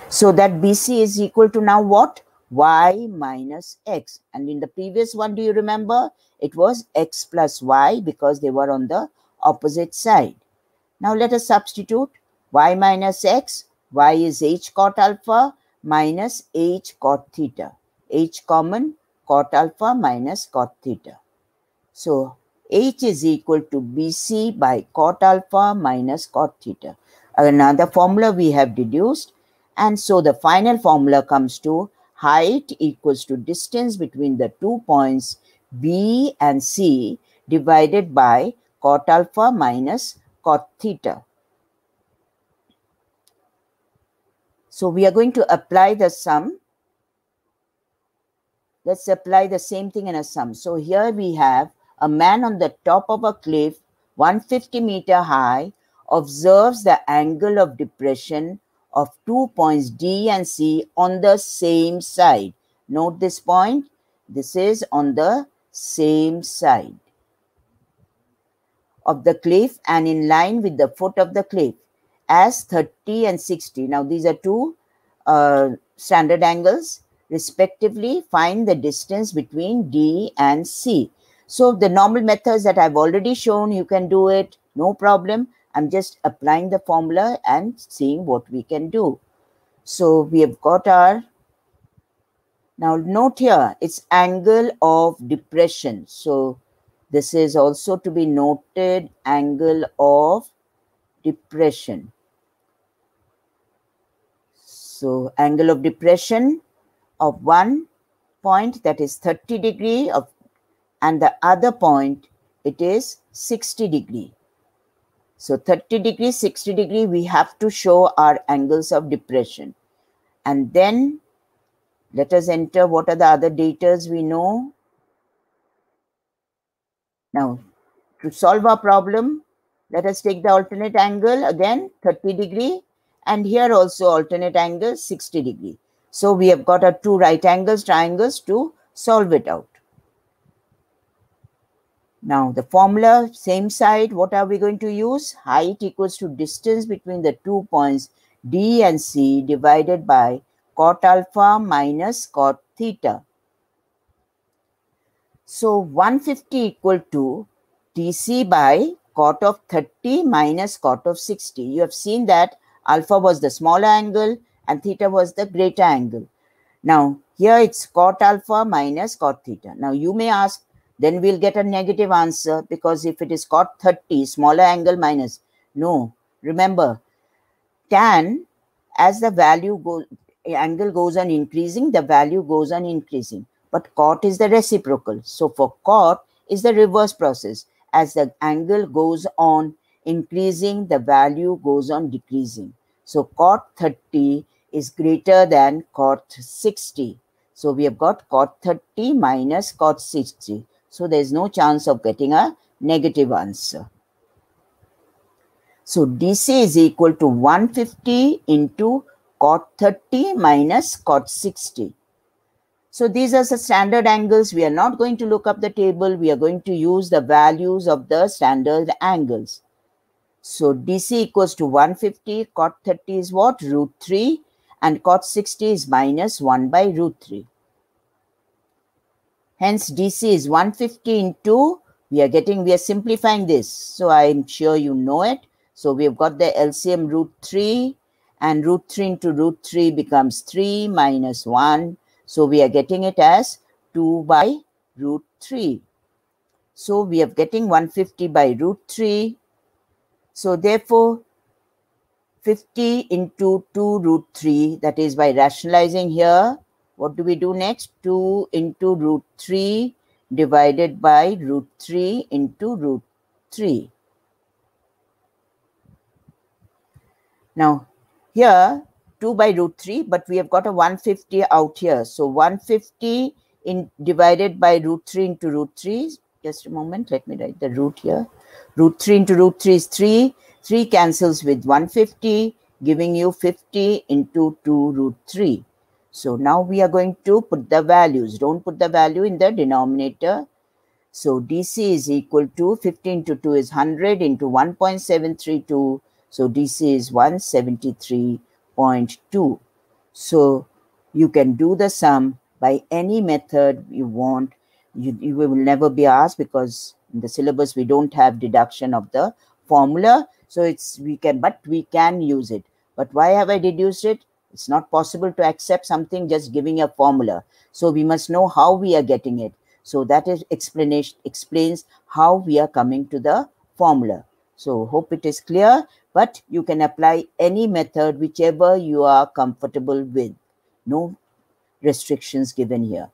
So that BC is equal to now what? Y minus x. And in the previous one, do you remember? It was x plus y because they were on the opposite side. Now let us substitute y minus x. Y is h cot alpha minus h cot theta. H common, cot alpha minus cot theta. So h is equal to BC by cot alpha minus cot theta. Another formula we have deduced. And so the final formula comes to height equals to distance between the 2 points B and C divided by cot alpha minus cot theta. So we are going to apply the sum. Let's apply the same thing in a sum. So here we have a man on the top of a cliff, 150-meter high, observes the angle of depression of 2 points D and C on the same side. Note this point. This is on the same side of the cliff and in line with the foot of the cliff as 30 and 60. Now these are two standard angles. Respectively, find the distance between D and C. So the normal methods that I've already shown, you can do it, no problem. I'm just applying the formula and seeing what we can do. So we have got our, now note here, it's angle of depression. So this is also to be noted, angle of depression. So angle of depression of one point, that is 30 degree of, and the other point, it is 60 degree. So 30 degree, 60 degree, we have to show our angles of depression. And then let us enter what are the other datas we know. Now, to solve our problem, let us take the alternate angle again, 30 degree, and here also alternate angle, 60 degree. So we have got our two right angles, triangles to solve it out. Now the formula, same side, what are we going to use? Height equals to distance between the 2 points D and C divided by cot alpha minus cot theta. So 150 equal to DC by cot of 30 minus cot of 60. You have seen that alpha was the smaller angle and theta was the greater angle. Now here it's cot alpha minus cot theta. Now you may ask, then we'll get a negative answer because if it is cot 30, smaller angle minus. No, remember, tan, as the angle goes on increasing, the value goes on increasing. But cot is the reciprocal. So for cot is the reverse process. As the angle goes on increasing, the value goes on decreasing. So cot 30 is greater than cot 60. So we have got cot 30 minus cot 60. So there is no chance of getting a negative answer. So DC is equal to 150 into cot 30 minus cot 60. So these are the standard angles. We are not going to look up the table. We are going to use the values of the standard angles. So DC equals to 150. Cot 30 is what? Root 3. And cot 60 is minus 1 by root 3. Hence, DC is 150 into, we are simplifying this. So I'm sure you know it. So we've got the LCM root 3, and root 3 into root 3 becomes 3 minus 1. So we are getting it as 2 by root 3. So we are getting 150 by root 3. So therefore, 50 into 2 root 3, that is by rationalizing here. What do we do next? 2 into root 3 divided by root 3 into root 3. Now, here 2 by root 3, but we have got a 150 out here. So 150 divided by root 3 into root 3. Just a moment, let me write the root here. Root 3 into root 3 is 3. 3 cancels with 150, giving you 50 into 2 root 3. So now we are going to put the values. Don't put the value in the denominator. So DC is equal to 50 into 2 is 100 into 1.732. So DC is 173.2. So you can do the sum by any method you want. You will never be asked, because in the syllabus we don't have deduction of the formula. So we can use it. But why have I deduced it? It's not possible to accept something just giving a formula. So we must know how we are getting it. So that is explains how we are coming to the formula. So hope it is clear, but you can apply any method whichever you are comfortable with. No restrictions given here.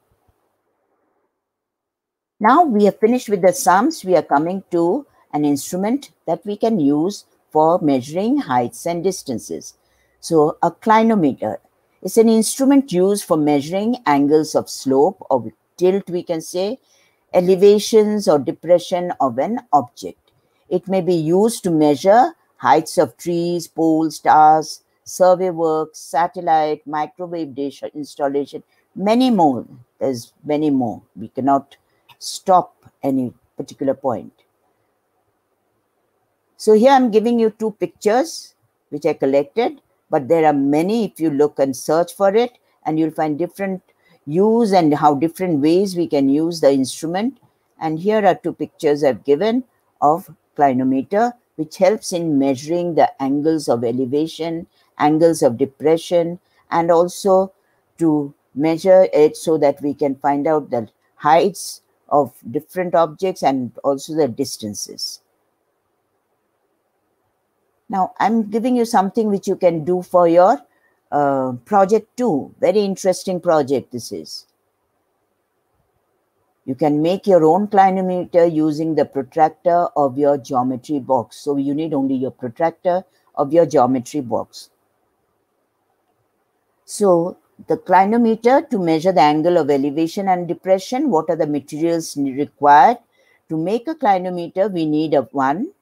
Now we have finished with the sums. We are coming to an instrument that we can use for measuring heights and distances. So a clinometer is an instrument used for measuring angles of slope or tilt, we can say, elevations or depression of an object. It may be used to measure heights of trees, poles, stars, survey work, satellite, microwave dish installation, many more. There's many more. We cannot stop any particular point. So here I'm giving you 2 pictures which I collected, but there are many if you look and search for it, and you'll find different use and how different ways we can use the instrument. And here are 2 pictures I've given of clinometer, which helps in measuring the angles of elevation, angles of depression, and also to measure it so that we can find out the heights of different objects and also the distances. Now, I'm giving you something which you can do for your project 2. Very interesting project this is. You can make your own clinometer using the protractor of your geometry box. So you need only your protractor of your geometry box. So the clinometer to measure the angle of elevation and depression. What are the materials required? To make a clinometer, we need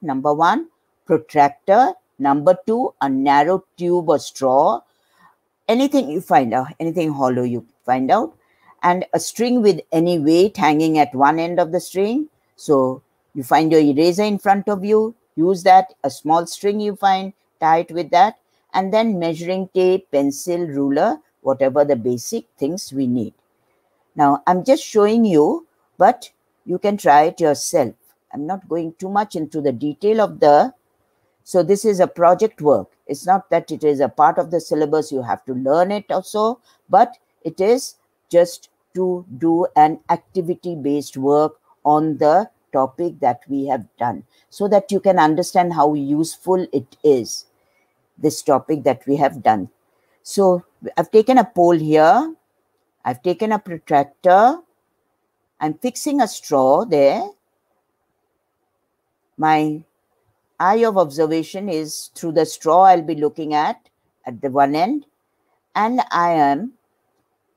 number 1, protractor. Number 2, a narrow tube or straw. Anything you find out, anything hollow you find out. And a string with any weight hanging at one end of the string. So you find your eraser in front of you, use that, a small string you find, tie it with that, and then measuring tape, pencil, ruler, whatever the basic things we need. Now, I'm just showing you, but you can try it yourself. I'm not going too much into the detail of so this is a project work. It's not that it is a part of the syllabus, you have to learn it also, but it is just to do an activity-based work on the topic that we have done, so that you can understand how useful it is, this topic that we have done. So I've taken a pole here, I've taken a protractor, I'm fixing a straw there. My eye of observation is through the straw I'll be looking at the one end, and I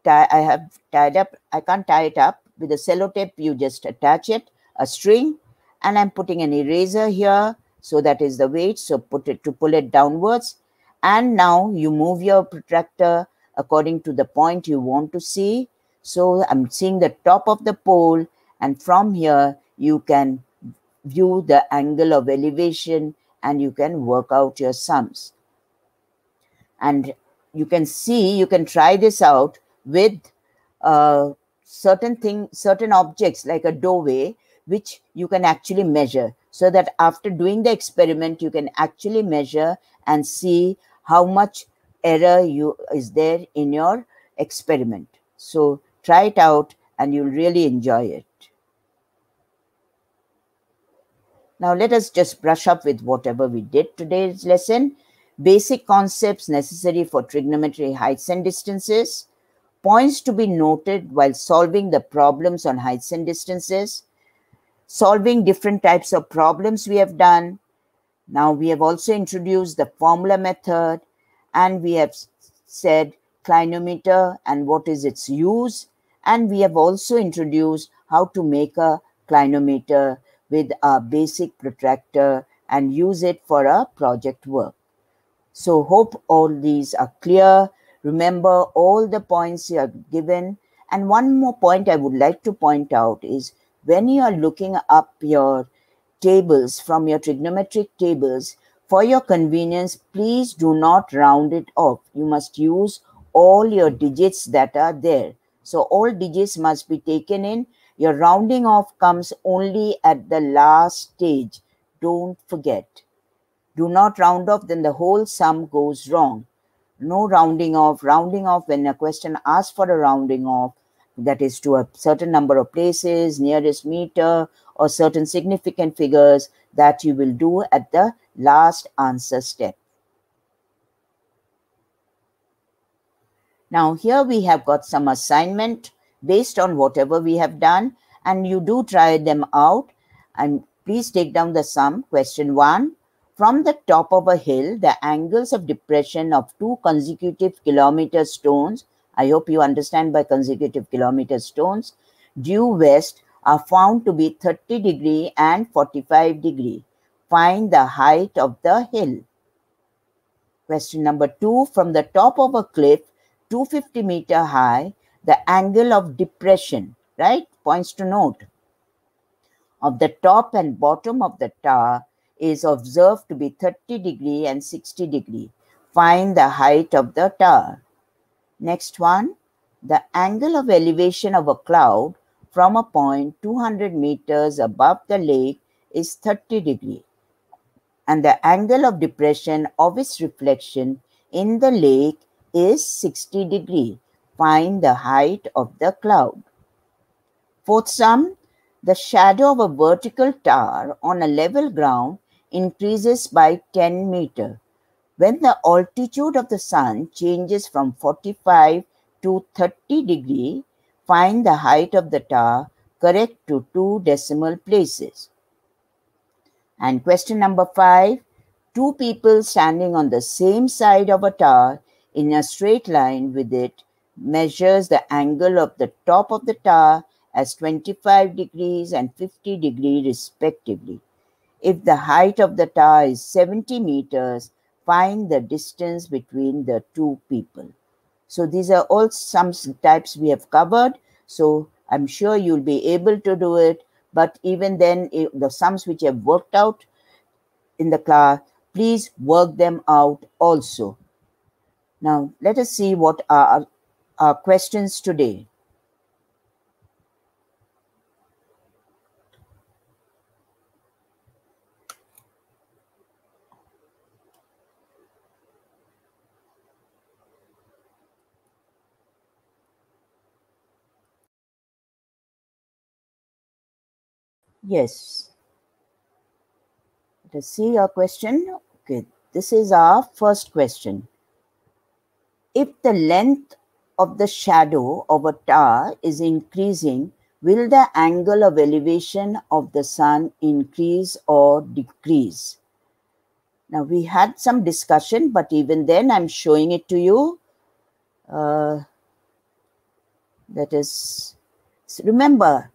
have tied up, I can't tie it up with a sellotape, you just attach it, a string, and I'm putting an eraser here, so that is the weight, so put it to pull it downwards, and now you move your protractor according to the point you want to see. So I'm seeing the top of the pole, and from here you can view the angle of elevation and you can work out your sums. And you can see, you can try this out with certain objects like a doorway, which you can actually measure, so that after doing the experiment, you can actually measure and see how much error is there in your experiment. So try it out and you'll really enjoy it. Now let us just brush up with whatever we did today's lesson. Basic concepts necessary for trigonometry heights and distances. Points to be noted while solving the problems on heights and distances, solving different types of problems we have done. Now we have also introduced the formula method, and we have said clinometer and what is its use, and we have also introduced how to make a clinometer with a basic protractor and use it for a project work. So hope all these are clear. Remember all the points you are given. And one more point I would like to point out is when you are looking up your tables from your trigonometric tables, for your convenience, please do not round it off. You must use all your digits that are there. So all digits must be taken in. Your rounding off comes only at the last stage. Don't forget. Do not round off, then the whole sum goes wrong. No rounding off. Rounding off, when a question asks for a rounding off, that is to a certain number of places, nearest meter, or certain significant figures, that you will do at the last answer step. Now here we have got some assignment based on whatever we have done, and you do try them out. And please take down the sum. Question 1. From the top of a hill, the angles of depression of two consecutive kilometer stones, I hope you understand by consecutive kilometer stones, due west are found to be 30 degree and 45 degree. Find the height of the hill. Question number 2. From the top of a cliff, 250-meter high, the angle of depression, right? Points to note, of the top and bottom of the tower is observed to be 30 degree and 60 degree. Find the height of the tower. Next one. The angle of elevation of a cloud from a point 200 meters above the lake is 30 degree. And the angle of depression of its reflection in the lake is 60 degree. Find the height of the cloud. Fourth sum. The shadow of a vertical tower on a level ground increases by 10 meter. When the altitude of the sun changes from 45 to 30 degree, find the height of the tower correct to 2 decimal places. And question number 5. Two people standing on the same side of a tower in a straight line with it measures the angle of the top of the tower as 25 degrees and 50 degrees respectively. If the height of the tower is 70 meters, find the distance between the two people. So these are all sum types we have covered. So I'm sure you'll be able to do it. But even then, the sums which you have worked out in the class, please work them out also. Now, let us see what are our questions today. Yes. Let us see our question. Okay, this is our first question. If the length of the shadow of a tower is increasing, will the angle of elevation of the sun increase or decrease? Now, we had some discussion, but even then, I'm showing it to you. That is, remember,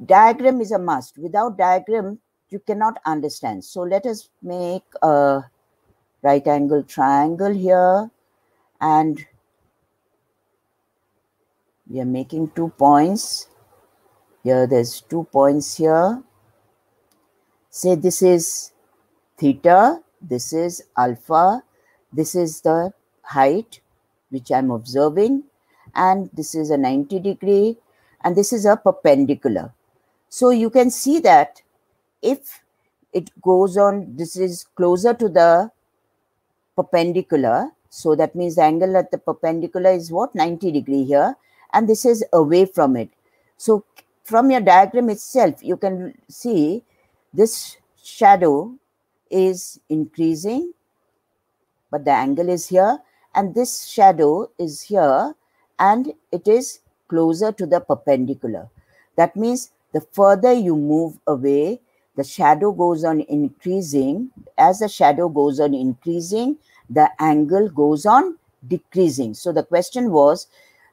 diagram is a must. Without diagram, you cannot understand. So let us make a right angle triangle here, and we are making 2 points. Here, there's 2 points here. Say this is theta, this is alpha, this is the height which I'm observing, and this is a 90 degree, and this is a perpendicular. So you can see that if it goes on, this is closer to the perpendicular, so that means the angle at the perpendicular is what? 90 degree here, and this is away from it. So from your diagram itself, you can see this shadow is increasing, but the angle is here, and this shadow is here, and it is closer to the perpendicular. That means the further you move away, the shadow goes on increasing. As the shadow goes on increasing, the angle goes on decreasing. So the question was,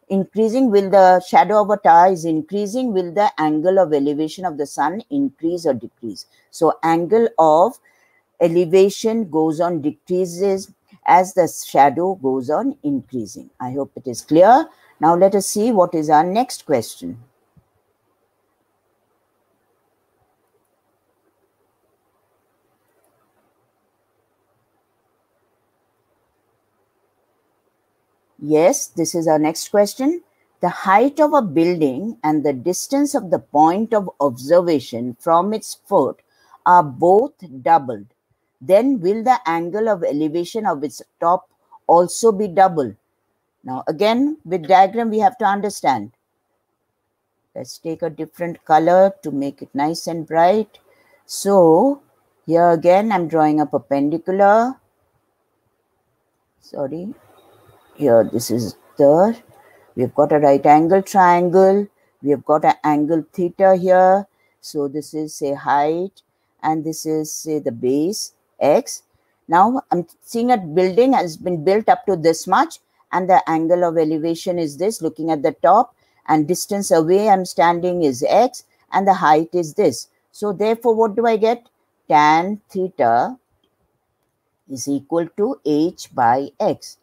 increasing, will the shadow of a tower is increasing, will the angle of elevation of the sun increase or decrease? So angle of elevation goes on decreases as the shadow goes on increasing. I hope it is clear. Now let us see what is our next question. Yes, this is our next question. The height of a building and the distance of the point of observation from its foot are both doubled. Then will the angle of elevation of its top also be doubled? Now again, with diagram we have to understand. Let's take a different color to make it nice and bright. So here again I'm drawing a perpendicular. Sorry. Here this is the, we've got a right angle triangle, we have got an angle theta here. So this is say height and this is say the base x. Now I'm seeing a building has been built up to this much and the angle of elevation is this, looking at the top, and distance away I'm standing is x and the height is this. So therefore what do I get? Tan theta is equal to h by x.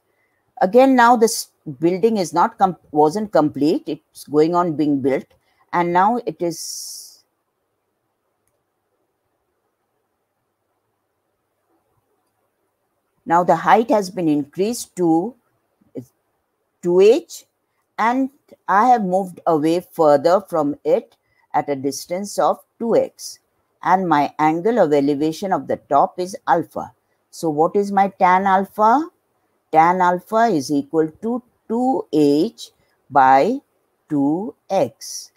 Again, now this building is not wasn't complete. It's going on being built, and now it is. Now the height has been increased to 2h, and I have moved away further from it at a distance of 2x, and my angle of elevation of the top is alpha. So what is my tan alpha? Tan alpha is equal to 2h by 2x.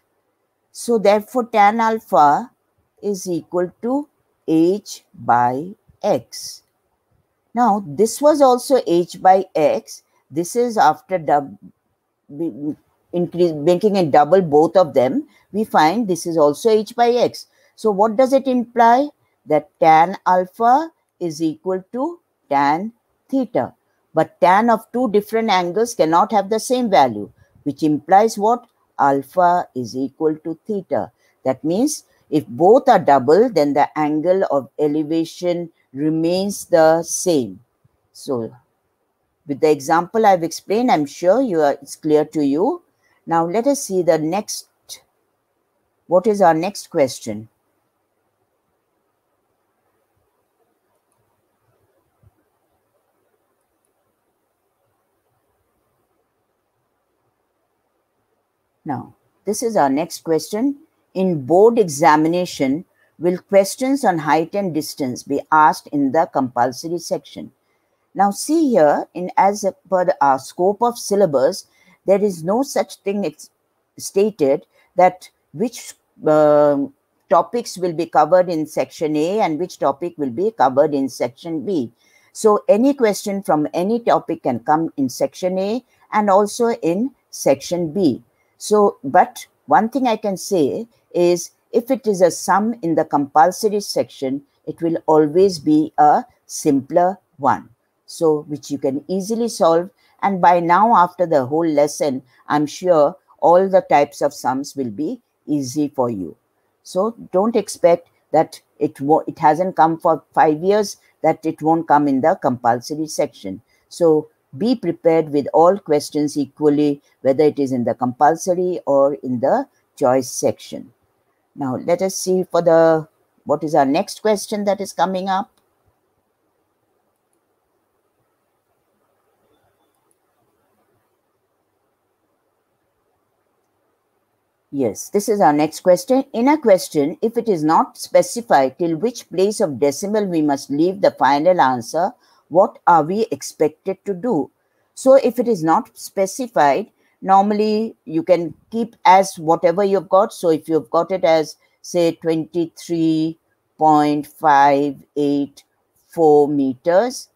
So therefore tan alpha is equal to h by x. Now this was also h by x. This is after making it double both of them. We find this is also h by x. So what does it imply? That tan alpha is equal to tan theta. But tan of two different angles cannot have the same value, which implies what? Alpha is equal to theta. That means if both are double, then the angle of elevation remains the same. So with the example I've explained, I'm sure it's clear to you. Now let us see the next. What is our next question? Now, this is our next question. In board examination, will questions on height and distance be asked in the compulsory section? Now, see here, as per our scope of syllabus, there is no such thing stated that which topics will be covered in section A and which topic will be covered in section B. So, any question from any topic can come in section A and also in section B. So, but one thing I can say is if it is a sum in the compulsory section, it will always be a simpler one. So, which you can easily solve. And by now, after the whole lesson, I'm sure all the types of sums will be easy for you. So, don't expect that it hasn't come for 5 years, that it won't come in the compulsory section. So, be prepared with all questions equally, whether it is in the compulsory or in the choice section. Now, let us see for what is our next question that is coming up. Yes, this is our next question. In a question, if it is not specified till which place of decimal we must leave the final answer, what are we expected to do? So if it is not specified, normally you can keep as whatever you've got. So if you've got it as say 23.584 meters,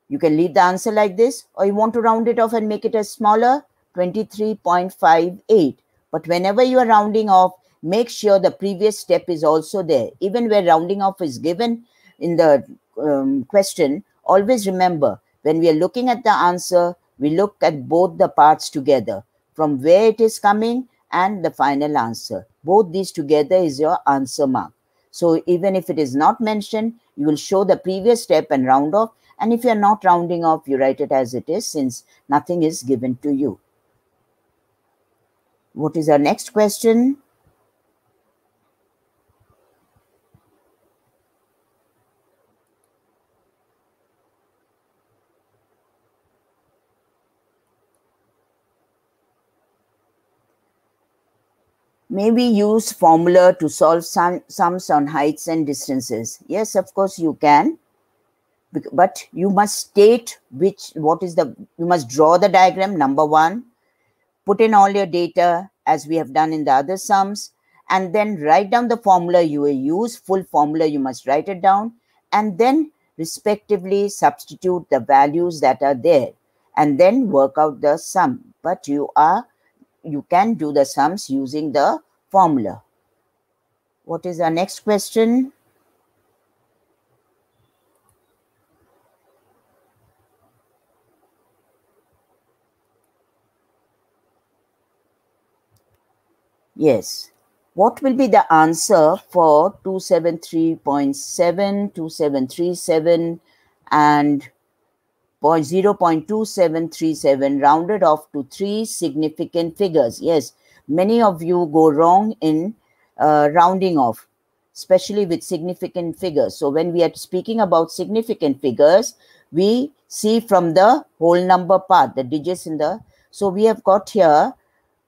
you can leave the answer like this, or you want to round it off and make it as smaller, 23.58. But whenever you are rounding off, make sure the previous step is also there. Even where rounding off is given in the question, always remember, when we are looking at the answer, we look at both the parts together, from where it is coming and the final answer. Both these together is your answer mark. So even if it is not mentioned, you will show the previous step and round off. And if you are not rounding off, you write it as it is, since nothing is given to you. What is our next question? Maybe use formula to solve sums on heights and distances. Yes, of course you can. But you must state you must draw the diagram, number one, put in all your data as we have done in the other sums, and then write down the formula you will use, full formula you must write it down, and then respectively substitute the values that are there, and then work out the sum. But you can do the sums using the formula. What is our next question? Yes. What will be the answer for 273.7, 2737, and 0.2737 rounded off to 3 significant figures? Yes, many of you go wrong in rounding off, especially with significant figures. So when we are speaking about significant figures, we see from the whole number part, the digits in the... So we have got here,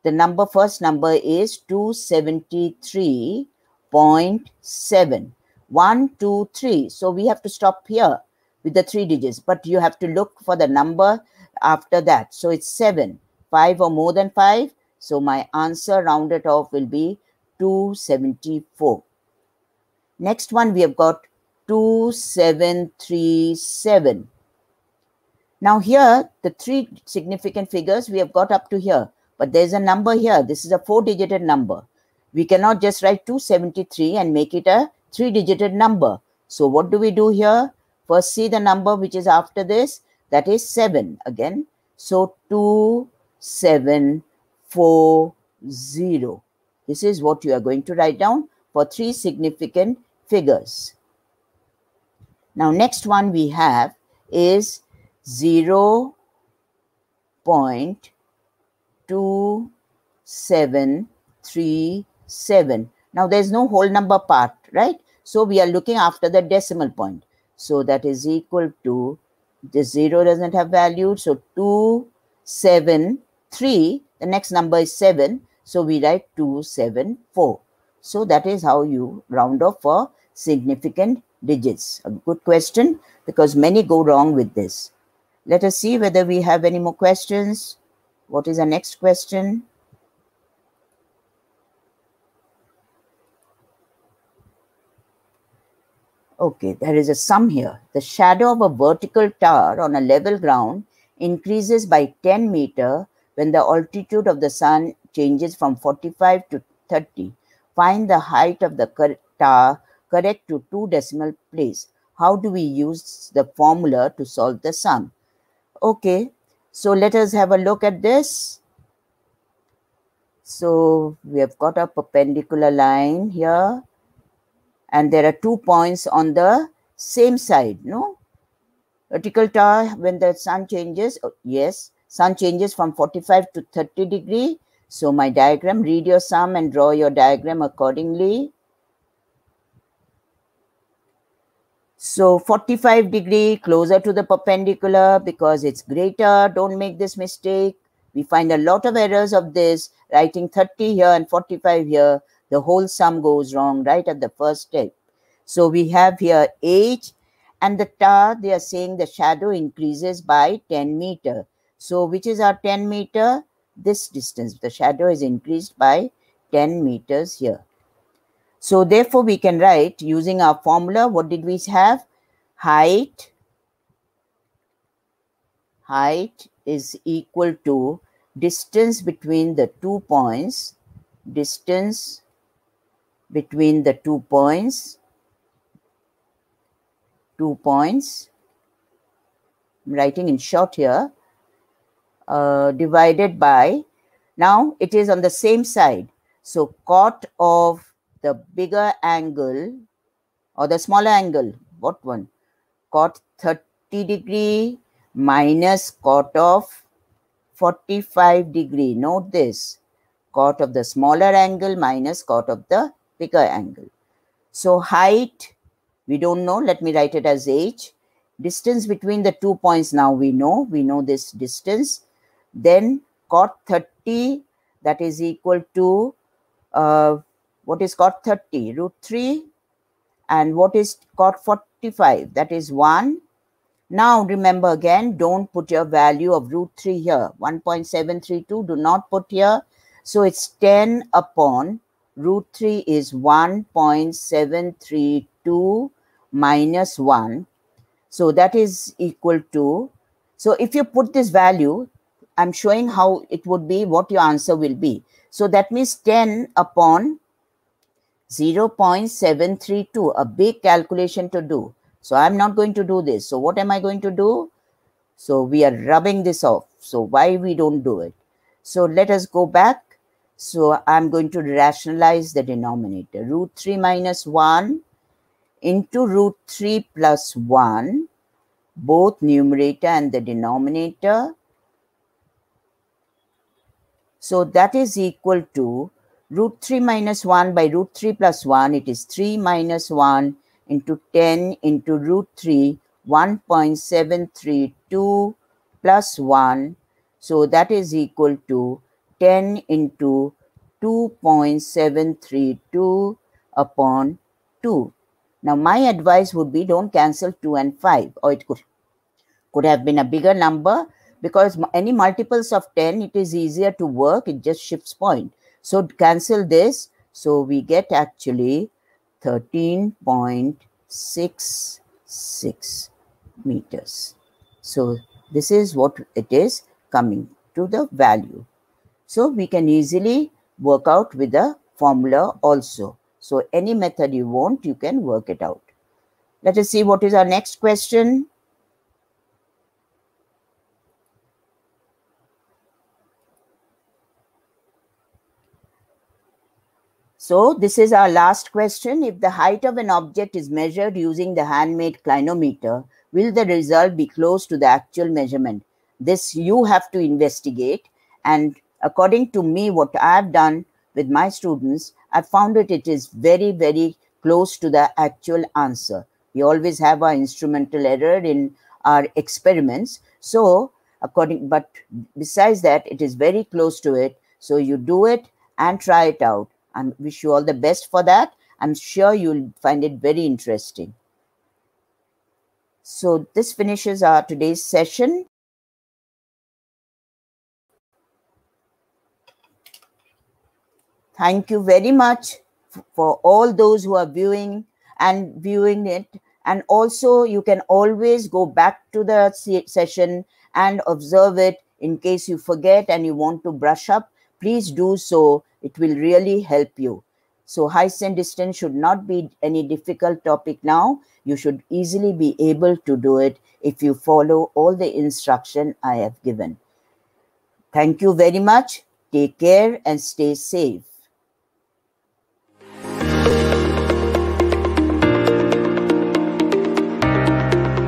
the first number is 273.7. 1, 2, 3. So we have to stop here with the 3 digits, but you have to look for the number after that. So it's 7, 5 or more than 5. So my answer rounded off will be 274. Next one, we have got 2737. Now here, the 3 significant figures we have got up to here, but there's a number here. This is a 4-digit number. We cannot just write 273 and make it a 3-digit number. So what do we do here? First, see the number which is after this. That is 7 again. So 2740. This is what you are going to write down for 3 significant figures. Now, next one we have is 0.2737. Now, there's no whole number part, right? So we are looking after the decimal point. So that is equal to, this 0 doesn't have value. So 273, the next number is 7. So we write 274. So that is how you round off for significant digits. A good question, because many go wrong with this. Let us see whether we have any more questions. What is the next question? Okay, there is a sum here. The shadow of a vertical tower on a level ground increases by 10 meters when the altitude of the sun changes from 45 to 30. Find the height of the tower correct to 2 decimal place. How do we use the formula to solve the sum? Okay, so let us have a look at this. So we have got a perpendicular line here, and there are 2 points on the same side, no? Vertical tower, when the sun changes, yes, sun changes from 45 to 30 degree. So my diagram, read your sum and draw your diagram accordingly. So 45 degree closer to the perpendicular because it's greater. Don't make this mistake. We find a lot of errors of this, writing 30 here and 45 here. The whole sum goes wrong right at the first step. So we have here H, and the tower, they are saying the shadow increases by 10 meters. So which is our 10 meter? This distance. The shadow is increased by 10 meters here. So therefore, we can write using our formula. What did we have? Height is equal to distance between the 2 points, distance between the 2 points, I'm writing in short here, divided by, now it is on the same side. So cot of the bigger angle or the smaller angle, what one? Cot 30 degree minus cot of 45 degree. Note this, cot of the smaller angle minus cot of the bigger angle. So height, we don't know. Let me write it as h. Distance between the 2 points, now we know this distance. Then cot 30, that is equal to, what is cot 30? Root 3. And what is cot 45? That is 1. Now remember again, don't put your value of root 3 here. 1.732, do not put here. So it's 10 upon root 3 is 1.732 minus 1. So that is equal to, so if you put this value, I'm showing how it would be, what your answer will be. So that means 10 upon 0.732, a big calculation to do. So I'm not going to do this. So what am I going to do? So we are rubbing this off. So why we don't do it? So let us go back. So I'm going to rationalize the denominator. Root 3 minus 1 into root 3 plus 1, both numerator and the denominator. So that is equal to root 3 minus 1 by root 3 plus 1. It is 3 minus 1 into 10 into root 3, 1.732 plus 1. So that is equal to 10 into 2.732 upon 2. Now my advice would be, don't cancel 2 and 5, or it could have been a bigger number, because any multiples of 10, it is easier to work, it just shifts point. So cancel this. So we get actually 13.66 meters. So this is what it is coming to the value. So we can easily work out with the formula also. So any method you want, you can work it out. Let us see what is our next question. So this is our last question. If the height of an object is measured using the handmade clinometer, will the result be close to the actual measurement? This you have to investigate. And according to me, what I've done with my students, I found it is very, very close to the actual answer. We always have our instrumental error in our experiments. So but besides that, it is very close to it. So you do it and try it out. I wish you all the best for that. I'm sure you'll find it very interesting. So this finishes our today's session. Thank you very much for all those who are viewing it. And also you can always go back to the session and observe it in case you forget and you want to brush up. Please do so. It will really help you. So height and distance should not be any difficult topic now. You should easily be able to do it if you follow all the instruction I have given. Thank you very much. Take care and stay safe.